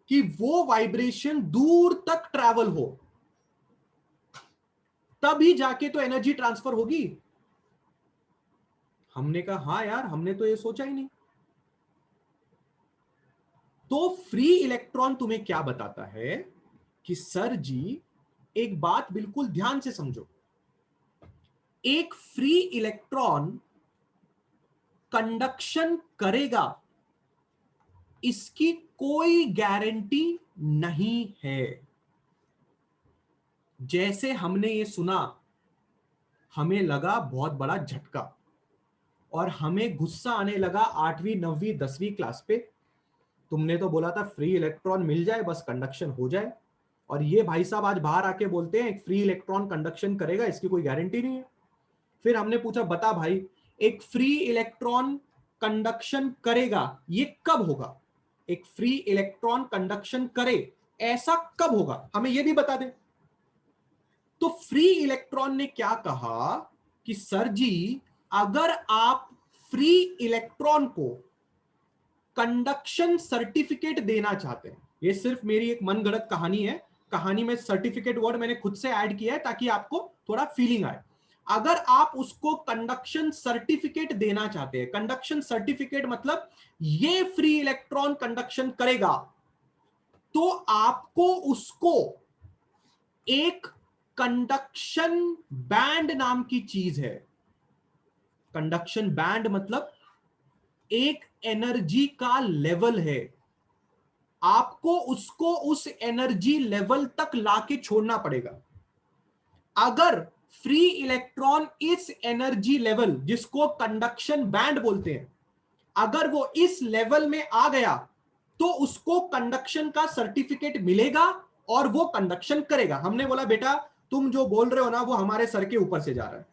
कि वो वाइब्रेशन दूर तक ट्रैवल हो, तभी जाके तो एनर्जी ट्रांसफर होगी। हमने कहा हाँ यार, हमने तो ये सोचा ही नहीं। तो फ्री इलेक्ट्रॉन तुम्हें क्या बताता है कि सर जी, एक बात बिल्कुल ध्यान से समझो, एक फ्री इलेक्ट्रॉन कंडक्शन करेगा इसकी कोई गारंटी नहीं है। जैसे हमने ये सुना, हमें लगा बहुत बड़ा झटका, और हमें गुस्सा आने लगा 8वीं 9वीं 10वीं क्लास पे। तुमने तो बोला था फ्री इलेक्ट्रॉन मिल जाए बस कंडक्शन हो जाए, और ये भाई साहब आज बाहर आके बोलते हैं एक फ्री इलेक्ट्रॉन कंडक्शन करेगा, इसकी कोई गारंटी नहीं है। फिर हमने पूछा बता भाई, एक फ्री इलेक्ट्रॉन कंडक्शन करेगा ये कब होगा? एक फ्री इलेक्ट्रॉन कंडक्शन करे ऐसा कब होगा, हमें ये भी बता दे। तो फ्री इलेक्ट्रॉन ने क्या कहा कि सर जी, अगर आप फ्री इलेक्ट्रॉन को कंडक्शन सर्टिफिकेट देना चाहते हैं, ये सिर्फ मेरी एक मनगढ़ंत कहानी है, कहानी में सर्टिफिकेट वर्ड मैंने खुद से ऐड किया है ताकि आपको थोड़ा फीलिंग आए। अगर आप उसको कंडक्शन सर्टिफिकेट देना चाहते हैं, कंडक्शन सर्टिफिकेट मतलब ये फ्री इलेक्ट्रॉन कंडक्शन करेगा, तो आपको उसको एक कंडक्शन बैंड नाम की चीज है। कंडक्शन बैंड मतलब एक एनर्जी का लेवल है, आपको उसको उस एनर्जी लेवल तक लाके छोड़ना पड़ेगा। अगर फ्री इलेक्ट्रॉन इस एनर्जी लेवल, जिसको कंडक्शन बैंड बोलते हैं, अगर वो इस लेवल में आ गया तो उसको कंडक्शन का सर्टिफिकेट मिलेगा और वो कंडक्शन करेगा। हमने बोला बेटा, तुम जो बोल रहे हो ना वो हमारे सर के ऊपर से जा रहा है।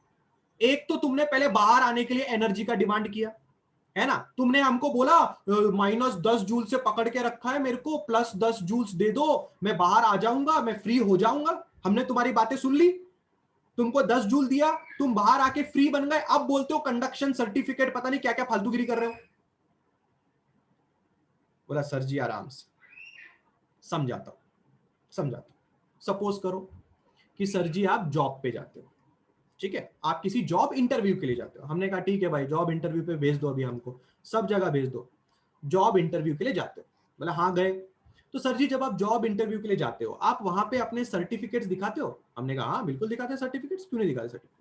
एक तो तुमने पहले बाहर आने के लिए एनर्जी का डिमांड किया है ना, तुमने हमको बोला -10 जूल से पकड़ के रखा है मेरे को, +10 जूल्स दे दो, मैं बाहर आ जाऊंगा, मैं फ्री हो जाऊंगा। हमने तुम्हारी बातें सुन ली, तुमको 10 जूल दिया, तुम बाहर आके फ्री बन गए। अब बोलते हो कंडक्शन सर्टिफिकेट, पता नहीं क्या क्या फालतूगिरी कर रहे हो। बोला सर जी आराम से, समझाता हूं। सपोज करो कि सर जी आप जॉब पे जाते हो, ठीक है, आप किसी जॉब इंटरव्यू के लिए जाते हो। हमने कहा ठीक है भाई, जॉब इंटरव्यू पे भेज दो, अभी हमको सब जगह भेज दो, जॉब इंटरव्यू के लिए जाते हो। बोला हाँ गए। तो सर जी जब आप जॉब इंटरव्यू के लिए जाते हो, आप वहां पे अपने सर्टिफिकेट्स दिखाते हो? हमने कहा हाँ बिल्कुल दिखाते हैं सर्टिफिकेट्स, क्यों नहीं दिखाते सर्टिफिकेट।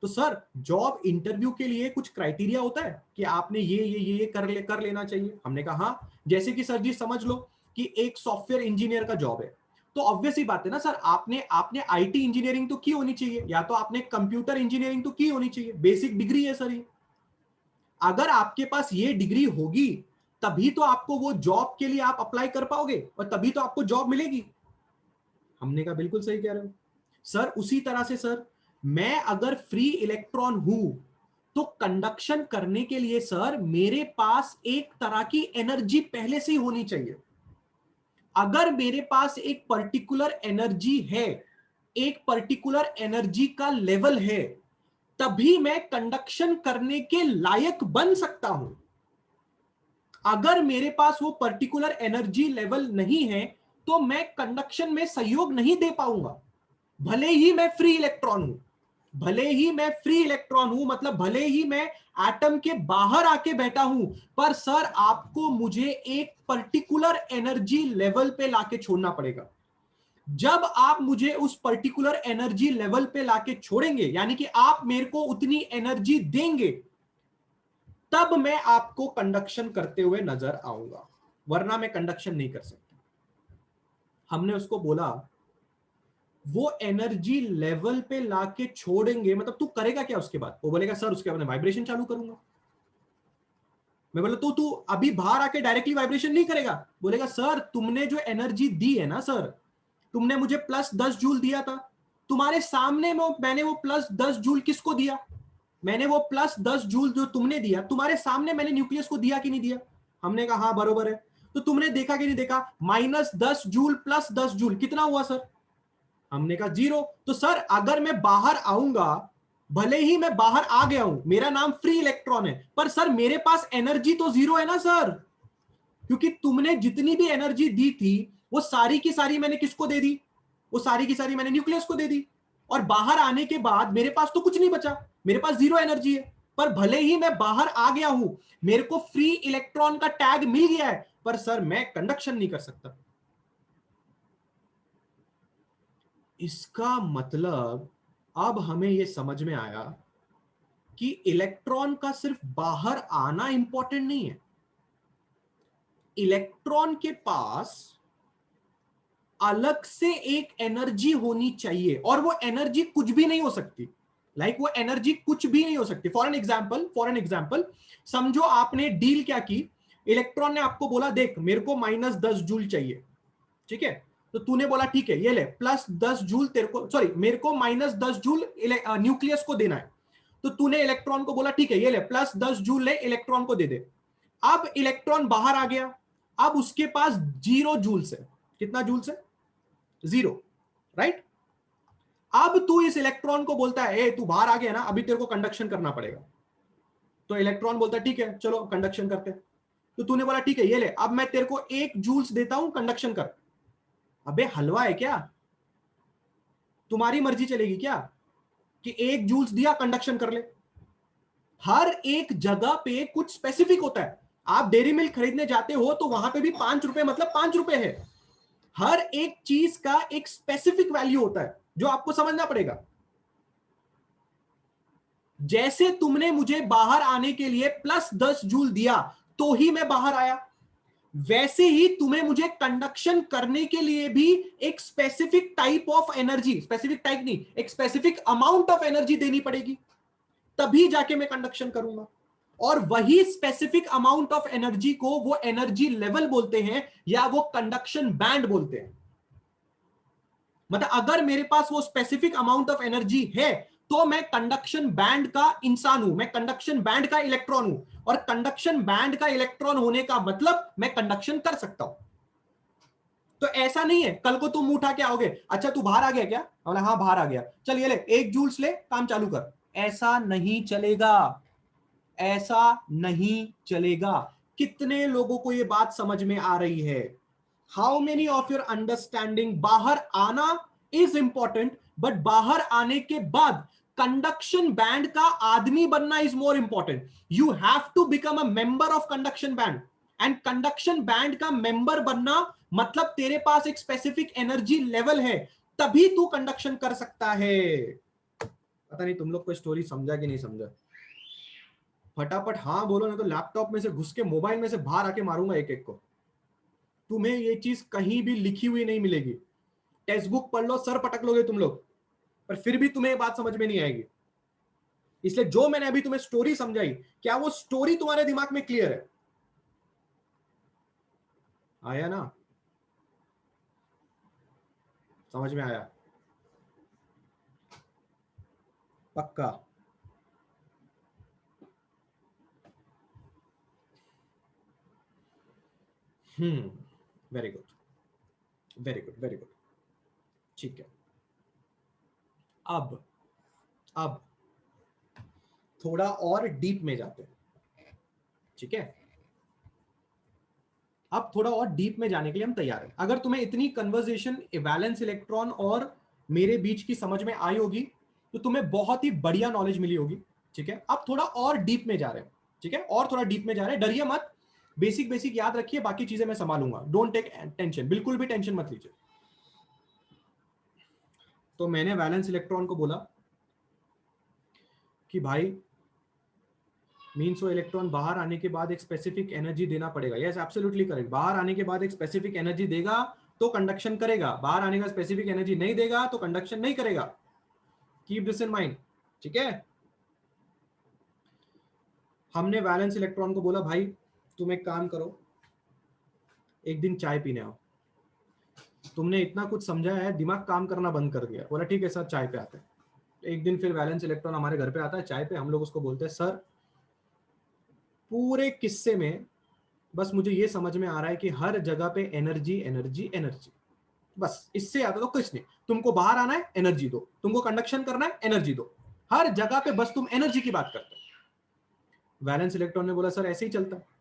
तो सर जॉब इंटरव्यू के लिए कुछ क्राइटेरिया होता है कि आपने ये कर लेना चाहिए? हमने कहा हाँ। जैसे कि सर जी समझ लो कि एक सॉफ्टवेयर इंजीनियर का जॉब है, तो ऑब्वियस ही बात है ना सर, आपने आईटी इंजीनियरिंग तो की होनी चाहिए, या तो आपने कंप्यूटर इंजीनियरिंग तो की होनी चाहिए, बेसिक डिग्री है सर ये। अगर आपके पास ये डिग्री होगी तभी तो आपको वो जॉब के लिए आप अप्लाई कर पाओगे और तभी तो आपको जॉब मिलेगी। हमने कहा बिल्कुल सही कह रहे हो सर। उसी तरह से सर, मैं अगर फ्री इलेक्ट्रॉन हूं तो कंडक्शन करने के लिए सर मेरे पास एक तरह की एनर्जी पहले से ही होनी चाहिए। अगर मेरे पास एक पर्टिकुलर एनर्जी है, एक पर्टिकुलर एनर्जी का लेवल है, तभी मैं कंडक्शन करने के लायक बन सकता हूं। अगर मेरे पास वो पर्टिकुलर एनर्जी लेवल नहीं है तो मैं कंडक्शन में सहयोग नहीं दे पाऊंगा। भले ही मैं फ्री इलेक्ट्रॉन हूं, भले ही मैं फ्री इलेक्ट्रॉन हूं, मतलब भले ही मैं एटम के बाहर आके बैठा हूं, पर सर आपको मुझे एक पर्टिकुलर एनर्जी लेवल पे लाके छोड़ना पड़ेगा। जब आप मुझे उस पर्टिकुलर एनर्जी लेवल पे लाके छोड़ेंगे, यानी कि आप मेरे को उतनी एनर्जी देंगे, तब मैं आपको कंडक्शन करते हुए नजर आऊंगा, वरना मैं कंडक्शन नहीं कर सकता। हमने उसको बोला वो एनर्जी लेवल पे लाके छोड़ेंगे, मतलब तू करेगा क्या उसके बाद? वो बोलेगा सर उसके बाद मैं वाइब्रेशन चालू करूंगा। मैं बोला तो तू अभी बाहर आके डायरेक्टली वाइब्रेशन नहीं करेगा? बोलेगा सर तुमने जो एनर्जी दी है ना सर, तुमने मुझे +10 जूल दिया था, तुम्हारे सामने मैंने वो +10 जूल किसको दिया? मैंने वो +10 जूल जो तुमने दिया, तुम्हारे सामने मैंने न्यूक्लियस को दिया कि नहीं दिया? हमने कहा हाँ बरोबर है। तो तुमने देखा कि नहीं देखा? -10 जूल +10 जूल कितना हुआ सर? हमने कहा 0। तो सर अगर मैं बाहर आऊंगा, भले ही मैं बाहर आ गया हूं, मेरा नाम फ्री इलेक्ट्रॉन है, पर सर मेरे पास एनर्जी तो 0 है ना सर, क्योंकि तुमने जितनी भी एनर्जी दी थी वो सारी की सारी मैंने किसको दे दी? वो सारी की सारी मैंने न्यूक्लियस को दे दी, और बाहर आने के बाद मेरे पास तो कुछ नहीं बचा, मेरे पास 0 एनर्जी है। पर भले ही मैं बाहर आ गया हूं, मेरे को फ्री इलेक्ट्रॉन का टैग मिल गया है, पर सर मैं कंडक्शन नहीं कर सकता। इसका मतलब अब हमें यह समझ में आया कि इलेक्ट्रॉन का सिर्फ बाहर आना इंपॉर्टेंट नहीं है, इलेक्ट्रॉन के पास अलग से एक एनर्जी होनी चाहिए, और वो एनर्जी कुछ भी नहीं हो सकती। वो एनर्जी कुछ भी नहीं हो सकती। फॉर एन एग्जाम्पल समझो आपने डील क्या की, इलेक्ट्रॉन ने आपको बोला देख मेरे को -10 जूल चाहिए, ठीक है, तो तूने बोला ठीक है ये ले +10 जूल तेरे को, सॉरी मेरे को -10 जूल न्यूक्लियस को देना है, तो तूने इलेक्ट्रॉन को बोला ठीक है ये ले +10 जूल ले, इलेक्ट्रॉन को दे दे। अब इलेक्ट्रॉन बाहर आ गया, अब उसके पास 0 जूल्स है। कितना जूल्स है? 0, राइट। अब तू इस इलेक्ट्रॉन को बोलता है ए तू बाहर आ गया ना, अभी तेरे को कंडक्शन करना पड़ेगा। तो इलेक्ट्रॉन बोलता है ठीक है चलो कंडक्शन करते हैं। तो तूने बोला ठीक है ये ले, अब मैं तेरे को 1 जूल्स देता हूं, कंडक्शन कर। अबे हलवा है क्या? तुम्हारी मर्जी चलेगी क्या कि 1 जूल्स दिया कंडक्शन कर ले? हर एक जगह पे कुछ स्पेसिफिक होता है। आप डेयरी मिल्क खरीदने जाते हो तो वहां पे भी 5 रुपए मतलब 5 रुपए है। हर एक चीज का एक स्पेसिफिक वैल्यू होता है जो आपको समझना पड़ेगा। जैसे तुमने मुझे बाहर आने के लिए +10 जूल दिया तो ही मैं बाहर आया, वैसे ही तुम्हें मुझे कंडक्शन करने के लिए भी एक specific type of energy, specific type नहीं, एक स्पेसिफिक अमाउंट ऑफ एनर्जी देनी पड़ेगी, तभी जाके मैं कंडक्शन करूंगा। और वही स्पेसिफिक अमाउंट ऑफ एनर्जी को वो एनर्जी लेवल बोलते हैं, या वो कंडक्शन बैंड बोलते हैं। मतलब अगर मेरे पास वो स्पेसिफिक अमाउंट ऑफ एनर्जी है तो मैं कंडक्शन बैंड का इंसान हूं, मैं कंडक्शन बैंड का इलेक्ट्रॉन हूं, और कंडक्शन बैंड का इलेक्ट्रॉन होने का मतलब मैं कंडक्शन कर सकता हूं। तो ऐसा नहीं है कल को तुम उठा के आओगे, अच्छा तू बाहर आ गया क्या, बोला हाँ बाहर आ गया, चल ये ले 1 जूल्स ले, काम चालू कर। ऐसा नहीं चलेगा, ऐसा नहीं चलेगा। कितने लोगों को ये बात समझ में आ रही है? How many of your understanding? बाहर आना इज इंपॉर्टेंट, बट बाहर आने के बाद कंडक्शन बैंड का आदमी बनना is more important. You have to become a member of conduction band, and conduction band का मेंबर बनना मतलब तेरे पास एक स्पेसिफिक एनर्जी लेवल है, तभी तू कंडक्शन कर सकता है। पता नहीं तुम लोग को स्टोरी समझा कि नहीं समझा? फटाफट हाँ बोलो, ना तो लैपटॉप में से घुस के मोबाइल में से बाहर आके मारूंगा एक एक को। तुम्हें ये चीज कहीं भी लिखी हुई नहीं मिलेगी। टेक्स्ट बुक पढ़ लो, सर पटक लोगे तुम लोग, पर फिर भी तुम्हें ये बात समझ में नहीं आएगी। इसलिए जो मैंने अभी तुम्हें स्टोरी समझाई, क्या वो स्टोरी तुम्हारे दिमाग में क्लियर है? आया ना? समझ में आया? पक्का? Very good, very good, very good. ठीक है, अब थोड़ा और डीप में जाते हैं। ठीक है, अब थोड़ा और डीप में जाने के लिए हम तैयार हैं। अगर तुम्हें इतनी कन्वर्सेशन वैलेंस इलेक्ट्रॉन और मेरे बीच की समझ में आई होगी, तो तुम्हें बहुत ही बढ़िया नॉलेज मिली होगी। ठीक है, अब थोड़ा और डीप में जा रहे हैं। ठीक है, और थोड़ा डीप में जा रहे हैं, डरिए मत, बेसिक बेसिक याद रखिए, बाकी चीजें मैं संभालूंगा। डोंट टेक टेंशन, बिल्कुल भी टेंशन मत लीजिए। तो मैंने वैलेंस इलेक्ट्रॉन को बोला कि भाई मीन्स वो इलेक्ट्रॉन बाहर आने के बाद एक स्पेसिफिक एनर्जी देना पड़ेगा। Yes, absolutely correct. बाहर आने के बाद एक स्पेसिफिक एनर्जी देगा तो कंडक्शन करेगा, बाहर आने का स्पेसिफिक एनर्जी नहीं देगा तो कंडक्शन नहीं करेगा। Keep this in mind. ठीक है, हमने वैलेंस इलेक्ट्रॉन को बोला भाई तुम एक काम करो, एक दिन चाय पीने आओ। तुमने इतना कुछ समझा है, दिमाग काम करना बंद कर दिया। बोला ठीक है सर, चाय पे आते हैं। एक दिन फिर वैलेंस इलेक्ट्रॉन हमारे घर पे आता है चाय पे। हम लोग उसको बोलते हैं सर, पूरे किस्से में बस मुझे ये समझ में आ रहा है कि हर जगह पे एनर्जी एनर्जी एनर्जी, बस इससे ज्यादा तो कुछ नहीं। तुमको बाहर आना है, एनर्जी दो। तुमको कंडक्शन करना है, एनर्जी दो। हर जगह पे बस तुम एनर्जी की बात करते हो। वैलेंस इलेक्ट्रॉन ने बोला सर ऐसे ही चलता है।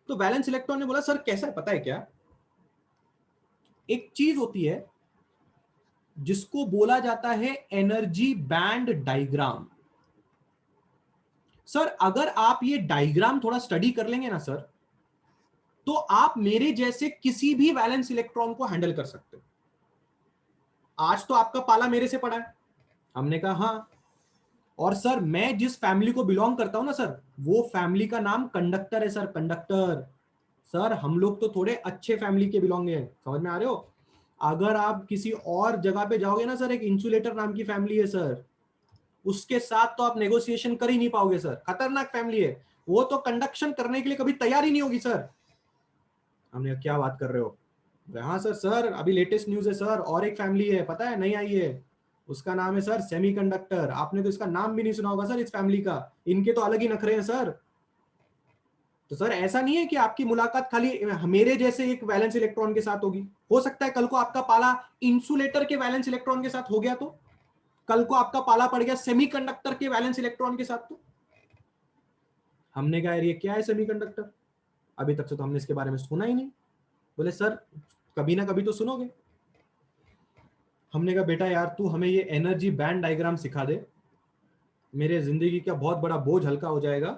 तो वैलेंस इलेक्ट्रॉन ने बोला सर कैसा है पता है क्या, एक चीज होती है जिसको बोला जाता है एनर्जी बैंड डायग्राम। सर अगर आप ये डायग्राम थोड़ा स्टडी कर लेंगे ना सर, तो आप मेरे जैसे किसी भी वैलेंस इलेक्ट्रॉन को हैंडल कर सकते हो। आज तो आपका पाला मेरे से पड़ा है। हमने कहा हाँ, और सर मैं जिस फैमिली को बिलोंग करता हूं ना सर, वो फैमिली का नाम कंडक्टर है सर, कंडक्टर। सर हम लोग तो थोड़े अच्छे फैमिली के बिलोंग हैं, समझ में आ रहे हो? अगर आप किसी और जगह पे जाओगे ना सर, एक इंसुलेटर नाम की फैमिली है सर, उसके साथ तो आप नेगोशिएशन कर ही नहीं पाओगे सर, खतरनाक फैमिली है। वो तो कंडक्शन करने के लिए कभी तैयार ही नहीं होगी सर। हमने क्या बात कर रहे हो? हाँ सर, सर अभी लेटेस्ट न्यूज है सर, और एक फैमिली है पता है, नहीं आई है, उसका नाम है सर सेमीकंडक्टर। आपने तो इसका नाम भी नहीं सुना होगा सर इस फैमिली का, इनके तो अलग ही नखरे हैं सर। तो सर ऐसा नहीं है कि आपकी मुलाकात खाली मेरे जैसे एक वैलेंस इलेक्ट्रॉन के साथ होगी, हो सकता है कल को आपका पाला इंसुलेटर के वैलेंस इलेक्ट्रॉन के साथ हो गया, तो कल को आपका पाला पड़ गया सेमीकंडक्टर के वैलेंस इलेक्ट्रॉन के साथ। तो हमने कहा ये क्या है सेमीकंडक्टर, अभी तक से तो हमने इसके बारे में सुना ही नहीं। बोले सर कभी ना कभी तो सुनोगे। हमने कहा बेटा यार तू हमें ये एनर्जी बैंड डायग्राम सिखा दे, मेरे जिंदगी का बहुत बड़ा बोझ हल्का हो जाएगा,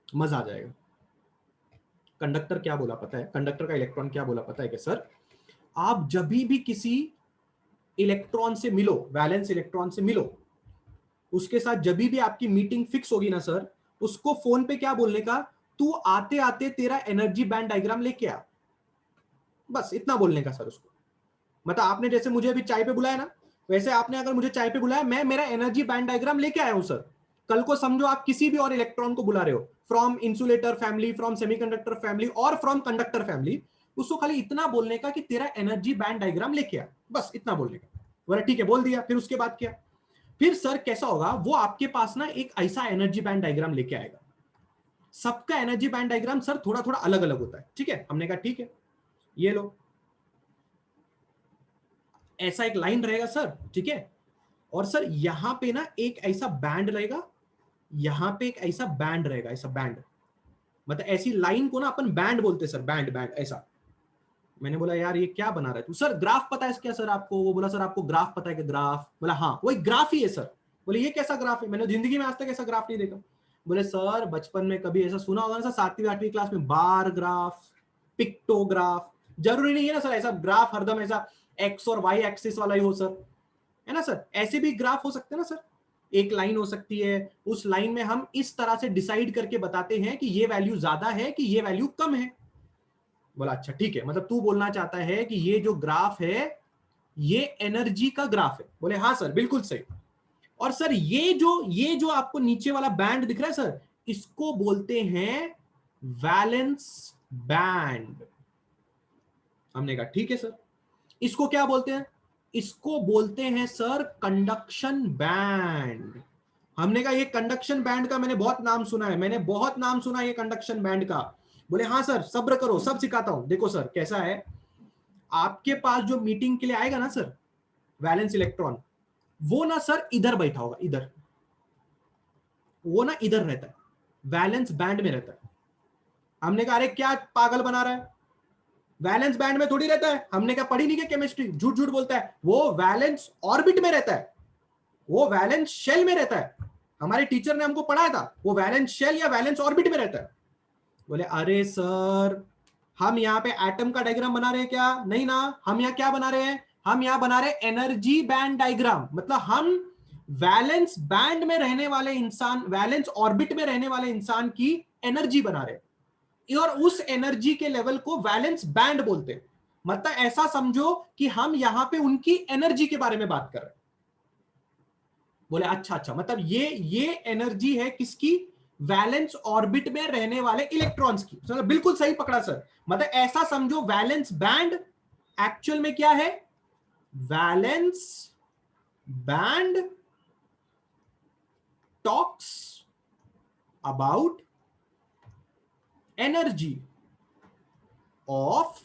मजा आ जाएगा। कंडक्टर क्या बोला पता है, कंडक्टर का इलेक्ट्रॉन क्या बोला पता है कि सर आप जब भी किसी इलेक्ट्रॉन से मिलो, वैलेंस इलेक्ट्रॉन से मिलो, उसके साथ जब भी आपकी मीटिंग फिक्स होगी ना सर, उसको फोन पे क्या बोलने का, तू आते आते तेरा एनर्जी बैंड डायग्राम लेके आ। बस इतना बोलने का सर उसको। मतलब आपने जैसे मुझे अभी चाय पे बुलाया ना, वैसे आपने अगर मुझे चाय पे बुलाया, मैं मेरा एनर्जी बैंड डायग्राम लेके आया हूं सर। कल को समझो आप किसी भी और इलेक्ट्रॉन को बुला रहे हो, from insulator family, from semiconductor family और फ्रॉम कंडक्टर फैमिली, उसको खाली इतना बोलने का कि तेरा एनर्जी बैंड डायग्राम लेके आ, बस इतना बोलने का। बोला ठीक है, बोल दिया। फिर उसके बाद क्या, फिर सर कैसा होगा, वो आपके पास ना एक ऐसा एनर्जी बैंड डायग्राम लेके आएगा। सबका एनर्जी बैंड डायग्राम सर थोड़ा थोड़ा अलग अलग होता है, ठीक है। हमने कहा ठीक है, ये लो, ऐसा एक लाइन रहेगा सर, ठीक है। और सर यहां पे ना एक ऐसा बैंड रहेगा, यहां पे एक ऐसा बैंड रहेगा, ऐसा बैंड, मतलब ऐसी लाइन को ना अपन बैंड बोलते हैं सर, बैंड बैंड ऐसा। मैंने बोला यार ये क्या बना रहा है तू? सर ग्राफ पता है क्या सर आपको? वो बोला सर आपको ग्राफ पता है क्या? ग्राफ? बोला हाँ, वही ग्राफ ही है सर। बोले ये कैसा ग्राफ है? मैंने जिंदगी में आज तक ऐसा ग्राफ नहीं देखा। बोले सर बचपन में कभी ऐसा सुना होगा ना सर, 7वीं 8वीं क्लास में, बार ग्राफ, पिक्टोग्राफ। जरूरी नहीं है ना सर ऐसा ग्राफ हरदम ऐसा एक्स और वाई एक्सिस वाला ही हो सर, है ना सर। ऐसे भी ग्राफ हो सकते हैं ना सर, एक लाइन हो सकती है, उस लाइन में हम इस तरह से डिसाइड करके बताते हैं कि ये वैल्यू ज्यादा है कि ये वैल्यू कम है। बोला अच्छा ठीक है, मतलब तू बोलना चाहता है कि ये जो ग्राफ है ये एनर्जी का ग्राफ है? बोले हाँ सर बिल्कुल सही। और सर ये जो आपको नीचे वाला बैंड दिख रहा है सर, इसको बोलते हैं वैलेंस बैंड। हमने कहा ठीक है सर। इसको क्या बोलते हैं? इसको बोलते हैं सर कंडक्शन बैंड। हमने कहा ये कंडक्शन बैंड का मैंने बहुत नाम सुना है, मैंने बहुत नाम सुना है ये कंडक्शन बैंड का। बोले हाँ सर सब्र करो, सब सिखाता हूं। देखो सर कैसा है, आपके पास जो मीटिंग के लिए आएगा ना सर वैलेंस इलेक्ट्रॉन, वो ना सर इधर बैठा होगा, इधर, वो ना इधर रहता है, वैलेंस बैंड में रहता है। हमने कहा अरे क्या पागल बना रहा है, वैलेंस बैंड में थोड़ी रहता है। हमने क्या पढ़ी नहीं क्या केमिस्ट्री? झूठ झूठ बोलता है, वो वैलेंस ऑर्बिट में रहता है, वो वैलेंस शेल में रहता है। हमारे टीचर ने हमको पढ़ाया था, वो वैलेंस शेल या वैलेंस ऑर्बिट में रहता है। बोले अरे सर हम यहाँ पे एटम का डायग्राम बना रहे हैं क्या? नहीं ना, हम यहाँ क्या बना रहे हैं? हम यहाँ बना रहे हैं एनर्जी बैंड डायग्राम। मतलब हम वैलेंस बैंड में रहने वाले इंसान, वैलेंस ऑर्बिट में रहने वाले इंसान की एनर्जी बना रहे हैं, और उस एनर्जी के लेवल को वैलेंस बैंड बोलते हैं। मतलब ऐसा समझो कि हम यहां पे उनकी एनर्जी के बारे में बात कर रहे हैं। बोले अच्छा अच्छा, मतलब ये एनर्जी है किसकी? वैलेंस ऑर्बिट में रहने वाले इलेक्ट्रॉन्स की। तो बिल्कुल सही पकड़ा सर। मतलब ऐसा समझो वैलेंस बैंड एक्चुअल में क्या है? Valence band talks about energy of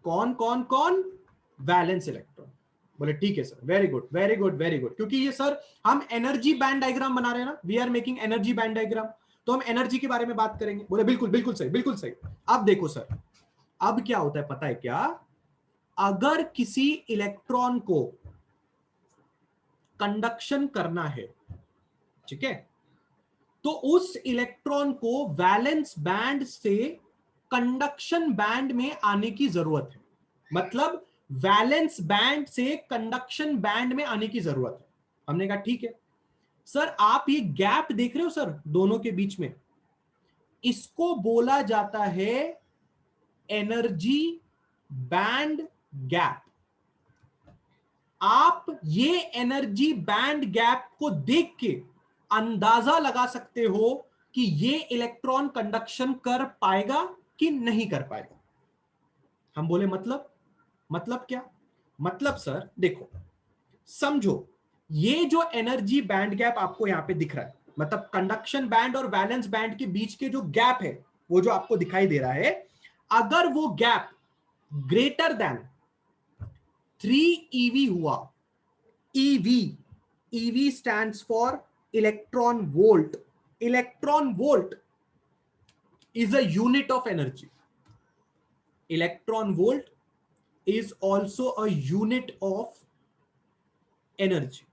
कौन कौन कौन? Valence electron. बोले ठीक है sir, very good very good very good. क्योंकि ये सर हम एनर्जी बैंड डायग्राम बना रहे हैं ना, we are making energy band diagram, तो हम एनर्जी के बारे में बात करेंगे। बोले बिल्कुल बिल्कुल सही बिल्कुल सही। अब देखो सर, अब क्या होता है पता है क्या? अगर किसी इलेक्ट्रॉन को कंडक्शन करना है, ठीक है, तो उस इलेक्ट्रॉन को वैलेंस बैंड से कंडक्शन बैंड में आने की जरूरत है। मतलब वैलेंस बैंड से कंडक्शन बैंड में आने की जरूरत है। हमने कहा ठीक है सर। आप ये गैप देख रहे हो सर दोनों के बीच में, इसको बोला जाता है एनर्जी बैंड गैप। आप ये एनर्जी बैंड गैप को देख के अंदाजा लगा सकते हो कि ये इलेक्ट्रॉन कंडक्शन कर पाएगा कि नहीं कर पाएगा। हम बोले मतलब क्या? मतलब सर देखो, समझो ये जो एनर्जी बैंड गैप आपको यहां पे दिख रहा है, मतलब कंडक्शन बैंड और वैलेंस बैंड के बीच के जो गैप है, वो जो आपको दिखाई दे रहा है, अगर वो गैप ग्रेटर देन 3 eV हुआ, EV stands for electron volt. Electron volt is a unit of energy. Electron volt is also a unit of energy.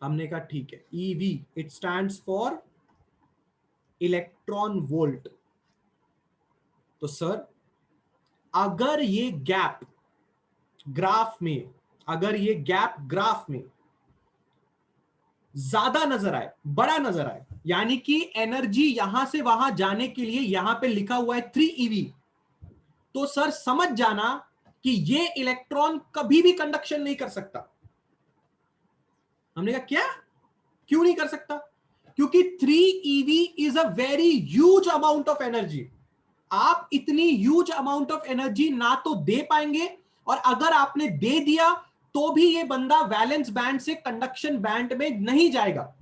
हमने कहा ठीक है, EV it stands for electron volt. तो सर अगर ये gap graph में, अगर ये गैप ग्राफ में ज्यादा नजर आए, बड़ा नजर आए, यानी कि एनर्जी यहां से वहां जाने के लिए यहां पे लिखा हुआ है 3 eV, तो सर समझ जाना कि ये इलेक्ट्रॉन कभी भी कंडक्शन नहीं कर सकता। हमने कहा क्या? क्यों नहीं कर सकता? क्योंकि 3 eV is a very huge amount of energy. आप इतनी ह्यूज अमाउंट ऑफ एनर्जी ना तो दे पाएंगे, और अगर आपने दे दिया तो भी ये बंदा वैलेंस बैंड से कंडक्शन बैंड में नहीं जाएगा,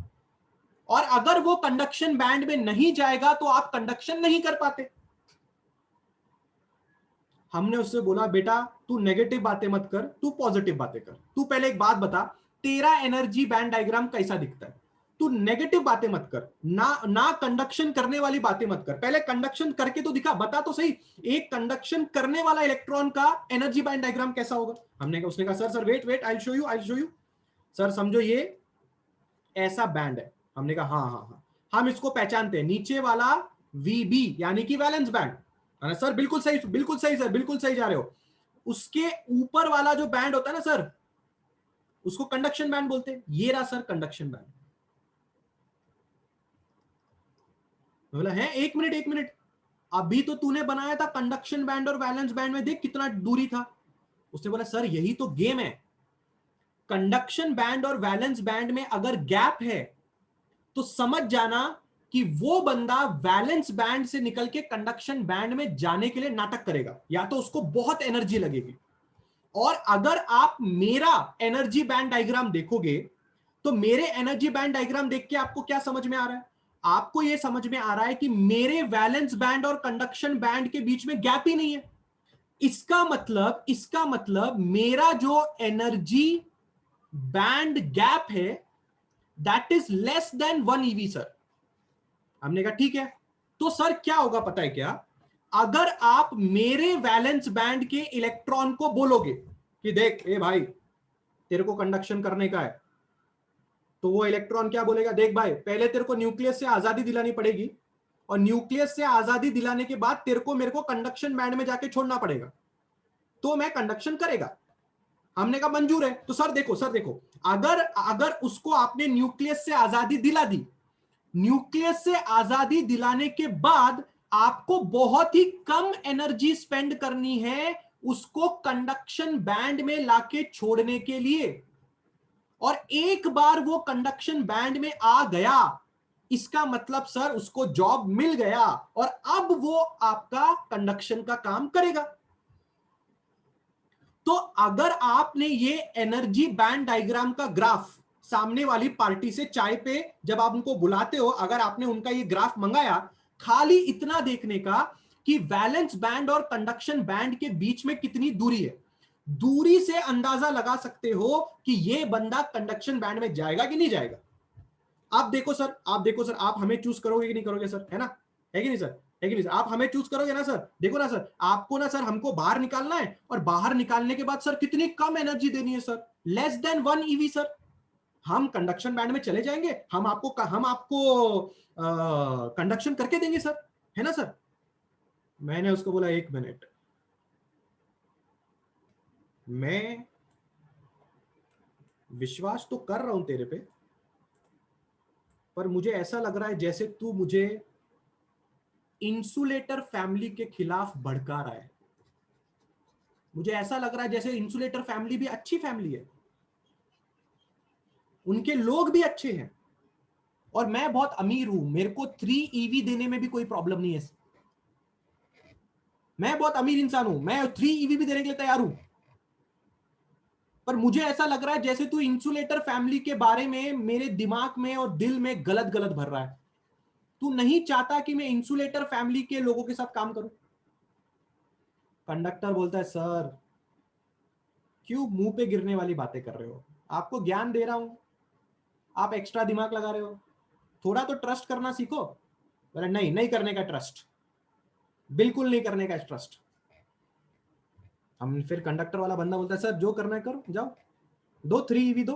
और अगर वो कंडक्शन बैंड में नहीं जाएगा तो आप कंडक्शन नहीं कर पाते। हमने उससे बोला बेटा तू नेगेटिव बातें मत कर, तू पॉजिटिव बातें कर। तू पहले एक बात बता, तेरा एनर्जी बैंड डायग्राम कैसा दिखता है? तू नेगेटिव बातें मत कर, ना कंडक्शन करने वाली बातें मत कर, पहले कंडक्शन करके तो दिखा, बता तो सही एक कंडक्शन करने वाला इलेक्ट्रॉन का एनर्जी बैंड डायग्राम कैसा होगा। उसने कहा sir wait wait I show you, I show you. Sir समझो ये ऐसा बैंड है। हमने कहा हाँ हाँ हाँ, हम इसको पहचानते हैं, नीचे वाला वीबी यानी कि वैलेंस बैंड। सर बिल्कुल सही, बिल्कुल सही सर, बिल्कुल सही जा रहे हो। उसके ऊपर वाला जो बैंड होता है ना सर, उसको कंडक्शन बैंड बोलते हैं। ये रहा सर कंडक्शन बैंड। बोला है एक मिनट एक मिनट, अभी तो तूने बनाया था कंडक्शन बैंड और वैलेंस बैंड में, देख कितना दूरी था। उसने बोला सर यही तो गेम है, कंडक्शन बैंड और वैलेंस बैंड में अगर गैप है तो समझ जाना कि वो बंदा वैलेंस बैंड से निकल के कंडक्शन बैंड में जाने के लिए नाटक करेगा, या तो उसको बहुत एनर्जी लगेगी। और अगर आप मेरा एनर्जी बैंड डायग्राम देखोगे तो मेरे एनर्जी बैंड डायग्राम देख के आपको क्या समझ में आ रहा है? आपको यह समझ में आ रहा है कि मेरे वैलेंस बैंड और कंडक्शन बैंड के बीच में गैप ही नहीं है। इसका मतलब मेरा जो एनर्जी बैंड गैप है that is less than 1 EV sir. हमने कहा ठीक है, तो सर क्या होगा पता है क्या? अगर आप मेरे वैलेंस बैंड के इलेक्ट्रॉन को बोलोगे कि देख ए भाई तेरे को कंडक्शन करने का है, तो वो इलेक्ट्रॉन क्या बोलेगा? देख भाई पहले तेरे को न्यूक्लियस से आजादी दिलानी पड़ेगी, और न्यूक्लियस से आजादी दिलाने के बाद तेरे को मेरे को कंडक्शन बैंड में जाके छोड़ना पड़ेगा, तो मैं कंडक्शन करेगा। हमने कहा मंजूर है। तो सर देखो अगर अगर उसको आपने न्यूक्लियस से आजादी दिला दी, न्यूक्लियस से आजादी दिलाने के बाद आपको बहुत ही कम एनर्जी स्पेंड करनी है उसको कंडक्शन बैंड में लाके छोड़ने के लिए, और एक बार वो कंडक्शन बैंड में आ गया इसका मतलब सर उसको जॉब मिल गया, और अब वो आपका कंडक्शन का काम करेगा। तो अगर आपने ये एनर्जी बैंड डायग्राम का ग्राफ सामने वाली पार्टी से चाय पे जब आप उनको बुलाते हो, अगर आपने उनका ये ग्राफ मंगाया खाली इतना देखने का कि वैलेंस बैंड और कंडक्शन बैंड के बीच में कितनी दूरी है, दूरी से अंदाजा लगा सकते हो कि ये बंदा कंडक्शन बैंड में जाएगा कि नहीं जाएगा। आप देखो सर, आप हमें चूज करोगे कि नहीं करोगे सर, है ना? है कि नहीं सर? है कि नहीं सर? आप हमें चूज करोगे ना सर? देखो ना सर, आपको ना सर हमको बाहर निकालना है, और बाहर निकालने के बाद सर कितनी कम एनर्जी देनी है sir, less than 1 EV sir. हम कंडक्शन बैंड में चले जाएंगे, हम आपको कंडक्शन करके देंगे सर, है ना सर? मैंने उसको बोला एक मिनट, मैं विश्वास तो कर रहा हूं तेरे पे, पर मुझे ऐसा लग रहा है जैसे तू मुझे इंसुलेटर फैमिली के खिलाफ भड़का रहा है। मुझे ऐसा लग रहा है जैसे इंसुलेटर फैमिली भी अच्छी फैमिली है, उनके लोग भी अच्छे हैं, और मैं बहुत अमीर हूं, मेरे को 3 EV देने में भी कोई प्रॉब्लम नहीं है। मैं बहुत अमीर इंसान हूं, मैं 3 EV भी देने के लिए तैयार हूं, पर मुझे ऐसा लग रहा है जैसे तू इंसुलेटर फैमिली के बारे में मेरे दिमाग में और दिल में गलत गलत भर रहा है। तू नहीं चाहता कि मैं इंसुलेटर फैमिली के लोगों के साथ काम करूं। कंडक्टर बोलता है सर क्यों मुंह पे गिरने वाली बातें कर रहे हो, आपको ज्ञान दे रहा हूं, आप एक्स्ट्रा दिमाग लगा रहे हो, थोड़ा तो ट्रस्ट करना सीखो। बोला नहीं, नहीं करने का ट्रस्ट, बिल्कुल नहीं करने का ट्रस्ट। हम फिर कंडक्टर वाला बंदा बोलता है सर जो करना है करो, जाओ दो 3 EV दो।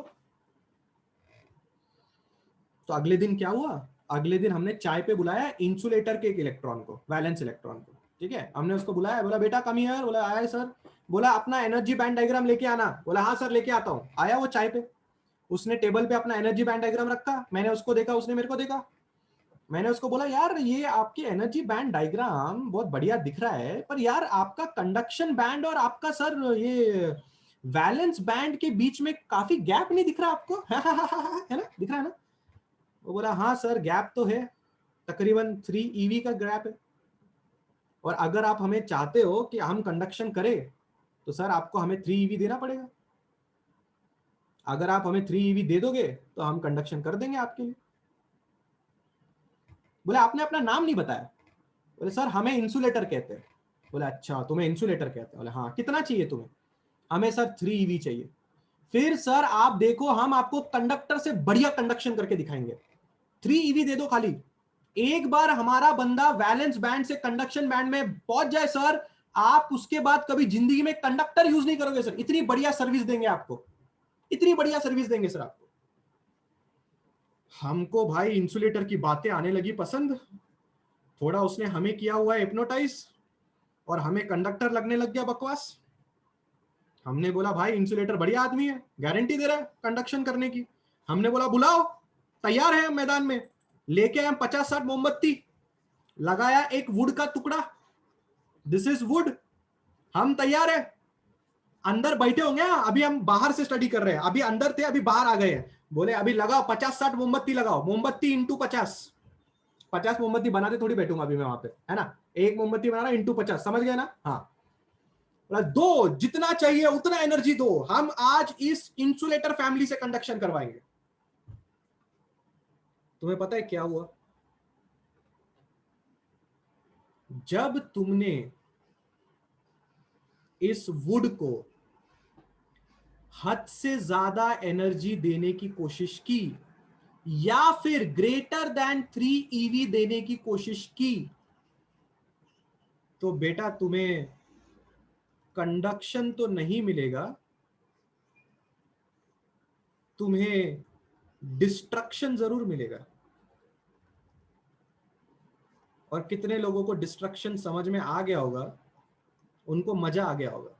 तो अगले दिन क्या हुआ, अगले दिन हमने चाय पे बुलाया इंसुलेटर के एक इलेक्ट्रॉन को, वैलेंस इलेक्ट्रॉन को, ठीक है? हमने उसको बुलाया, बोला बेटा कम हियर, बोला आया सर, बोला अपना एनर्जी बैंड डायग्राम लेके आना, बोला हाँ सर लेके आता हूँ। आया वो चाय पे, उसने टेबल पे अपना एनर्जी बैंड डायग्राम रखा, मैंने उसको देखा, उसने मेरे को देखा। मैंने उसको बोला यार ये आपके एनर्जी बैंड डायग्राम बहुत बढ़िया दिख रहा है, पर यार आपका कंडक्शन बैंड और आपका सर ये वैलेंस बैंड के बीच में काफी गैप नहीं दिख रहा आपको? है ना, दिख रहा है ना? वो बोला हाँ सर गैप तो है, तकरीबन 3 EV का गैप है, और अगर आप हमें चाहते हो कि हम कंडक्शन करें तो सर आपको हमें 3 EV देना पड़ेगा। अगर आप हमें 3 EV दे दोगे तो हम कंडक्शन कर देंगे आपके लिए। बोले आपने अपना नाम नहीं बताया। बोले सर हमें इंसुलेटर कहते हैं। बोले अच्छा तुम्हें इंसुलेटर कहते हैं। बोले हाँ कितना चाहिए तुम्हें। हमें सर 3 EV चाहिए। फिर सर आप देखो हम आपको कंडक्टर से बढ़िया कंडक्शन करके दिखाएंगे। 3 EV दे दो खाली। एक बार हमारा बंदा वैलेंस बैंड से कंडक्शन बैंड में पहुंच जाए सर, आप उसके बाद कभी जिंदगी में कंडक्टर यूज नहीं करोगे सर। इतनी बढ़िया सर्विस देंगे आपको, इतनी बढ़िया सर्विस देंगे सर आपको। हमको भाई इंसुलेटर की बातें आने लगी पसंद, थोड़ा उसने हमें किया हुआ है हिप्नोटाइज, और हमें कंडक्टर लगने लग गया बकवास। हमने बोला भाई इंसुलेटर बढ़िया आदमी है, गारंटी दे रहा है कंडक्शन करने की। हमने बोला बुलाओ, तैयार है मैदान में। लेके हम 50-60 मोमबत्ती, लगाया एक वुड का टुकड़ा, दिस इज वुड, हम तैयार है। अंदर बैठे होंगे, अभी हम बाहर से स्टडी कर रहे हैं, अभी अंदर थे अभी बाहर आ गए हैं। बोले अभी लगाओ 50-60 मोमबत्ती लगाओ, मोमबत्ती इंटू 50 मोमबत्ती बनाते थोड़ी बैठूंगा अभी मैं वहां पे, है ना। एक मोमबत्ती बनाना इंटू 50, समझ गए ना। हाँ दो, जितना चाहिए उतना एनर्जी दो, हम आज इस इंसुलेटर फैमिली से कंडक्शन करवाएंगे। तुम्हें पता है क्या हुआ? जब तुमने इस वुड को हद से ज्यादा एनर्जी देने की कोशिश की, या फिर ग्रेटर देन 3 EV देने की कोशिश की, तो बेटा तुम्हें कंडक्शन तो नहीं मिलेगा, तुम्हें डिस्ट्रक्शन जरूर मिलेगा। और कितने लोगों को डिस्ट्रक्शन समझ में आ गया होगा, उनको मजा आ गया होगा।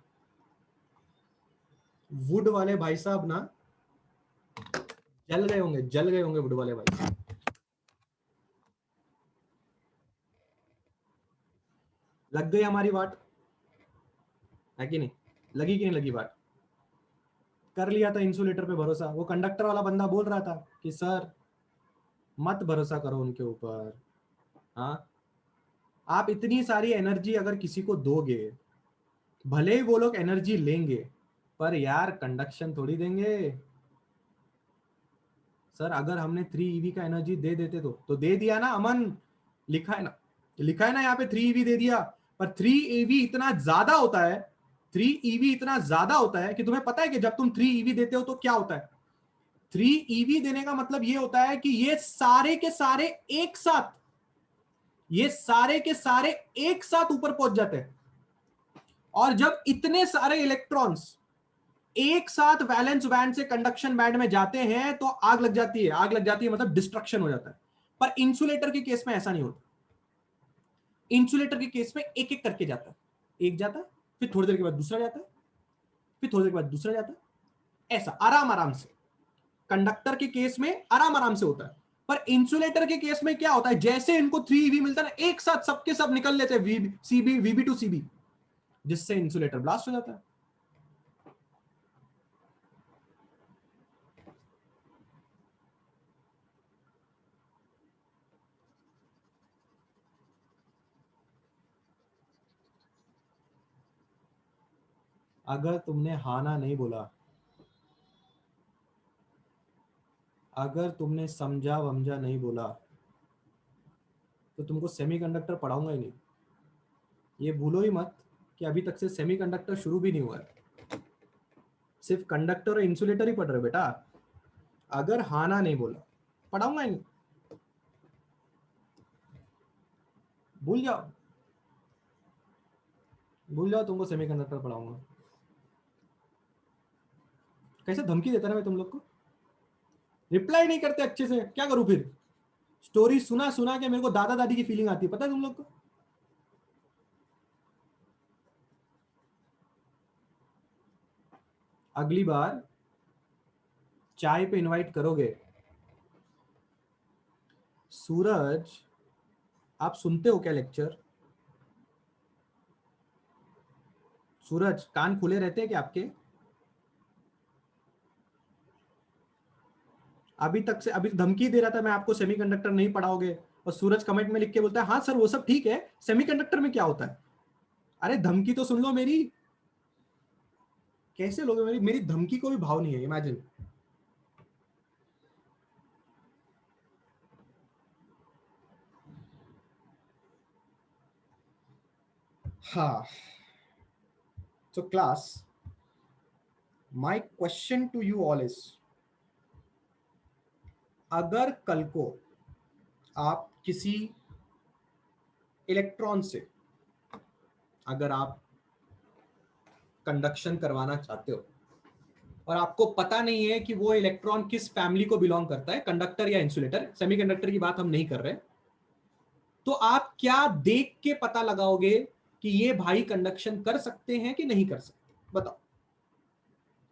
वुड वाले भाई साहब ना जल गए होंगे, जल गए होंगे वुड वाले भाई साहब। लग गई हमारी बात, है कि नहीं? लगी कि नहीं लगी बात? कर लिया था इंसुलेटर पे भरोसा। वो कंडक्टर वाला बंदा बोल रहा था कि सर मत भरोसा करो उनके ऊपर। हाँ, आप इतनी सारी एनर्जी अगर किसी को दोगे, भले ही वो लोग एनर्जी लेंगे, पर यार कंडक्शन थोड़ी देंगे। सर अगर हमने 3 EV का एनर्जी दे देते तो दे दिया ना अमन, लिखा है ना, लिखा है ना यहाँ पे 3 EV दे दिया। पर 3 EV इतना ज्यादा होता है, 3 EV इतना ज्यादा होता है कि तुम्हें पता है कि जब तुम 3 EV देते हो तो क्या होता है? 3 EV देने का मतलब ये होता है कि ये सारे के सारे एक साथ, ये सारे के सारे एक साथ ऊपर पहुंच जाते हैं। और जब इतने सारे इलेक्ट्रॉन्स एक साथ वैलेंस बैंड से कंडक्शन बैंड में जाते हैं तो आग लग जाती है। आग लग जाती है मतलब डिस्ट्रक्शन हो जाता है। पर इंसुलेटर के केस में ऐसा नहीं होता। इंसुलेटर के केस में एक एक करके जाता है, एक जाता है, फिर थोड़ी देर के बाद दूसरा जाता है, फिर थोड़ी देर के बाद दूसरा जाता है, ऐसा आराम आराम से। कंडक्टर के केस में आराम आराम से होता है। पर इंसुलेटर के केस में क्या होता है, जैसे इनको 3 EV मिलता है ना, एक साथ सबके सब निकल लेते हैं VB टू CB, जिससे इंसुलेटर ब्लास्ट हो जाता है। अगर तुमने हाँ ना नहीं बोला, अगर तुमने समझा वमझा नहीं बोला, तो तुमको सेमीकंडक्टर पढ़ाऊंगा ही नहीं। ये भूलो ही मत कि अभी तक से सेमीकंडक्टर शुरू भी नहीं हुआ है, सिर्फ कंडक्टर और इंसुलेटर ही पढ़ रहे हो बेटा। अगर हाँ ना नहीं बोला, पढ़ाऊंगा ही नहीं, भूल जाओ, भूल जाओ तुमको सेमीकंडक्टर पढ़ाऊंगा। कैसे धमकी देता ना मैं तुम लोग को, रिप्लाई नहीं करते अच्छे से, क्या करूं फिर? स्टोरी सुना सुना के मेरे को दादा दादी की फीलिंग आती है, पता है तुम लोग को। अगली बार चाय पे इनवाइट करोगे, सूरज आप सुनते हो क्या लेक्चर? सूरज कान खुले रहते हैं क्या आपके? अभी तक से, अभी धमकी दे रहा था मैं आपको सेमीकंडक्टर नहीं पढ़ाओगे, और सूरज कमेंट में लिख के बोलता है हाँ सर वो सब ठीक है, सेमीकंडक्टर में क्या होता है? अरे धमकी तो सुन लो मेरी। कैसे लोगे मेरी मेरी धमकी को भी भाव नहीं है, इमेजिन। हाँ, so class, my question to you all is, अगर कल को आप किसी इलेक्ट्रॉन से अगर आप कंडक्शन करवाना चाहते हो और आपको पता नहीं है कि वो इलेक्ट्रॉन किस फैमिली को बिलोंग करता है, कंडक्टर या इंसुलेटर, सेमीकंडक्टर की बात हम नहीं कर रहे, तो आप क्या देख के पता लगाओगे कि ये भाई कंडक्शन कर सकते हैं कि नहीं कर सकते? बताओ।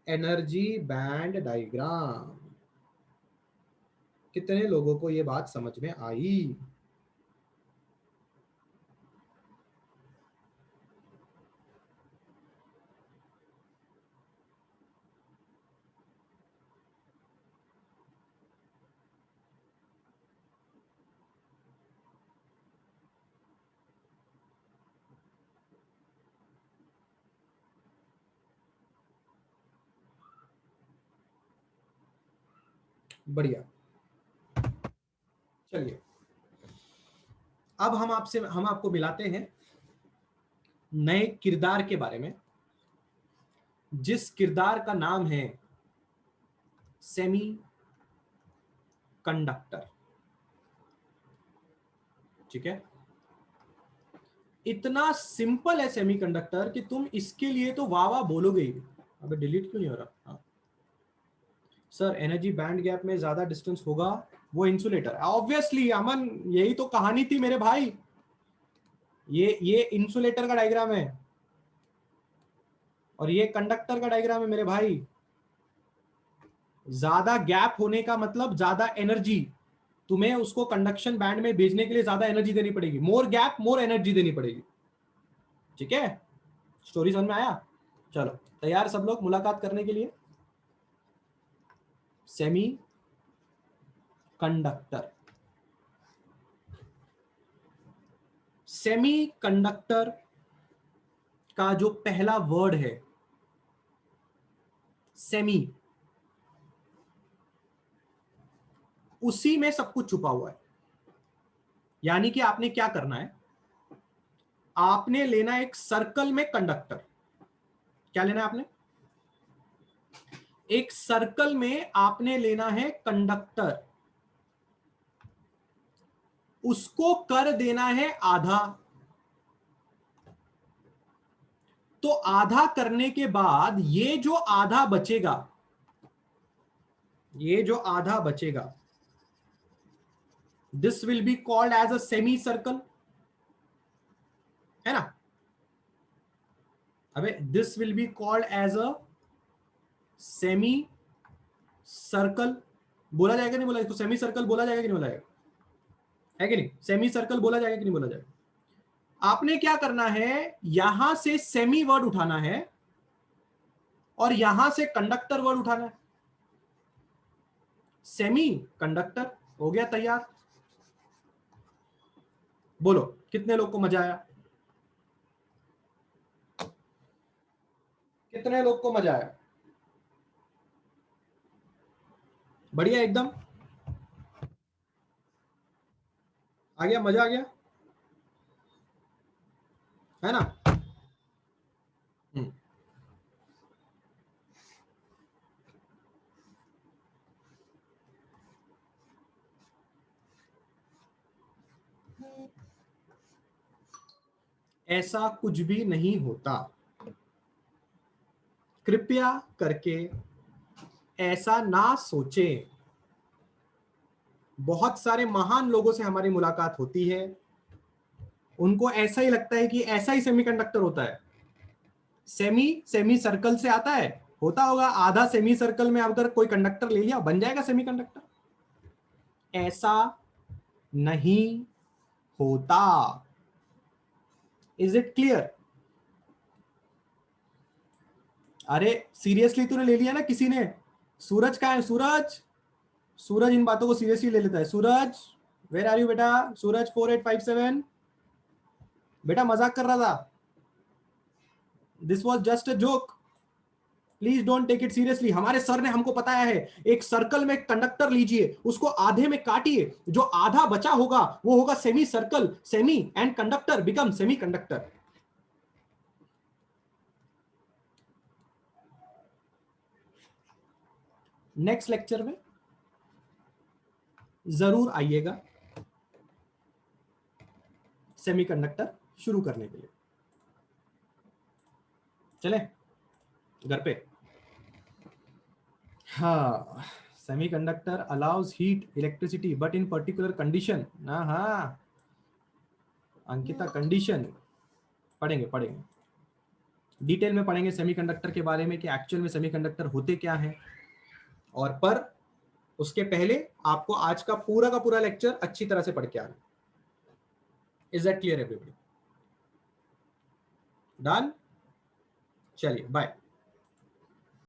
Energy band diagram. कितने लोगों को ये बात समझ में आई? बढ़िया। चलिए, अब हम आपको मिलाते हैं नए किरदार के बारे में, जिस किरदार का नाम है सेमी कंडक्टर। ठीक है, इतना सिंपल है सेमीकंडक्टर कि तुम इसके लिए तो वाह वाह बोलोगे ही। अबे डिलीट क्यों नहीं हो रहा? हाँ सर, एनर्जी बैंड गैप में ज्यादा डिस्टेंस होगा, वो इंसुलेटर। ऑब्वियसली अमन, यही तो कहानी थी मेरे भाई। ये इंसुलेटर का डायग्राम है और ये कंडक्टर का डायग्राम है मेरे भाई। ज्यादा गैप होने का मतलब ज्यादा एनर्जी, तुम्हें उसको कंडक्शन बैंड में भेजने के लिए ज्यादा एनर्जी देनी पड़ेगी। मोर गैप मोर एनर्जी देनी पड़ेगी। ठीक है, स्टोरी समझ में आया? चलो, तैयार सब लोग मुलाकात करने के लिए? Semi conductor. सेमी कंडक्टर का जो पहला वर्ड है सेमी, उसी में सब कुछ छुपा हुआ है। यानी कि आपने क्या करना है, आपने लेना एक सर्कल में कंडक्टर। क्या लेना है आपने? एक सर्कल में आपने लेना है कंडक्टर, उसको कर देना है आधा। तो आधा करने के बाद ये जो आधा बचेगा, ये जो आधा बचेगा, this will be called as a semi circle, है ना? अबे this will be called as a semi circle. बोला जाएगा नहीं बोला? इसको सेमी सर्कल बोला जाएगा कि नहीं बोला जाएगा? है कि नहीं? सेमी सर्कल बोला जाएगा कि नहीं बोला जाएगा? आपने क्या करना है, यहां से सेमी वर्ड उठाना है और यहां से कंडक्टर वर्ड उठाना है। सेमी कंडक्टर हो गया तैयार। बोलो, कितने लोग को मजा आया? कितने लोग को मजा आया? बढ़िया, एकदम आ गया, मजा आ गया, है ना? हम्म। ऐसा कुछ भी नहीं होता, कृपया करके ऐसा ना सोचें। बहुत सारे महान लोगों से हमारी मुलाकात होती है, उनको ऐसा ही लगता है कि ऐसा ही सेमीकंडक्टर होता है। सेमी सेमी सर्कल से आता है, होता होगा आधा सेमी सर्कल में अगर कोई कंडक्टर ले लिया बन जाएगा सेमीकंडक्टर। ऐसा नहीं होता। Is it clear? अरे सीरियसली तूने ले लिया ना किसी ने? सूरज कहाँ है? सूरज, सूरज इन बातों को सीरियसली ले लेता है। सूरज, वेयर आर यू बेटा? सूरज 4857, बेटा मजाक कर रहा था, this was just a joke, please don't take it seriously. हमारे सर ने हमको बताया है, एक सर्कल में कंडक्टर लीजिए, उसको आधे में काटिए, जो आधा बचा होगा वो होगा semi circle, semi and conductor become semi conductor. Next lecture में जरूर आइएगा सेमीकंडक्टर शुरू करने के लिए। चले घर पे। हाँ, semiconductor allows heat electricity but in particular condition. हाँ अंकिता, कंडीशन पढ़ेंगे पढ़ेंगे, डिटेल में पढ़ेंगे सेमीकंडक्टर के बारे में कि एक्चुअल में सेमीकंडक्टर होते क्या हैं। और पर उसके पहले आपको आज का पूरा लेक्चर अच्छी तरह से पढ़ के आना। Is that clear everybody? Done? चलिए बाय।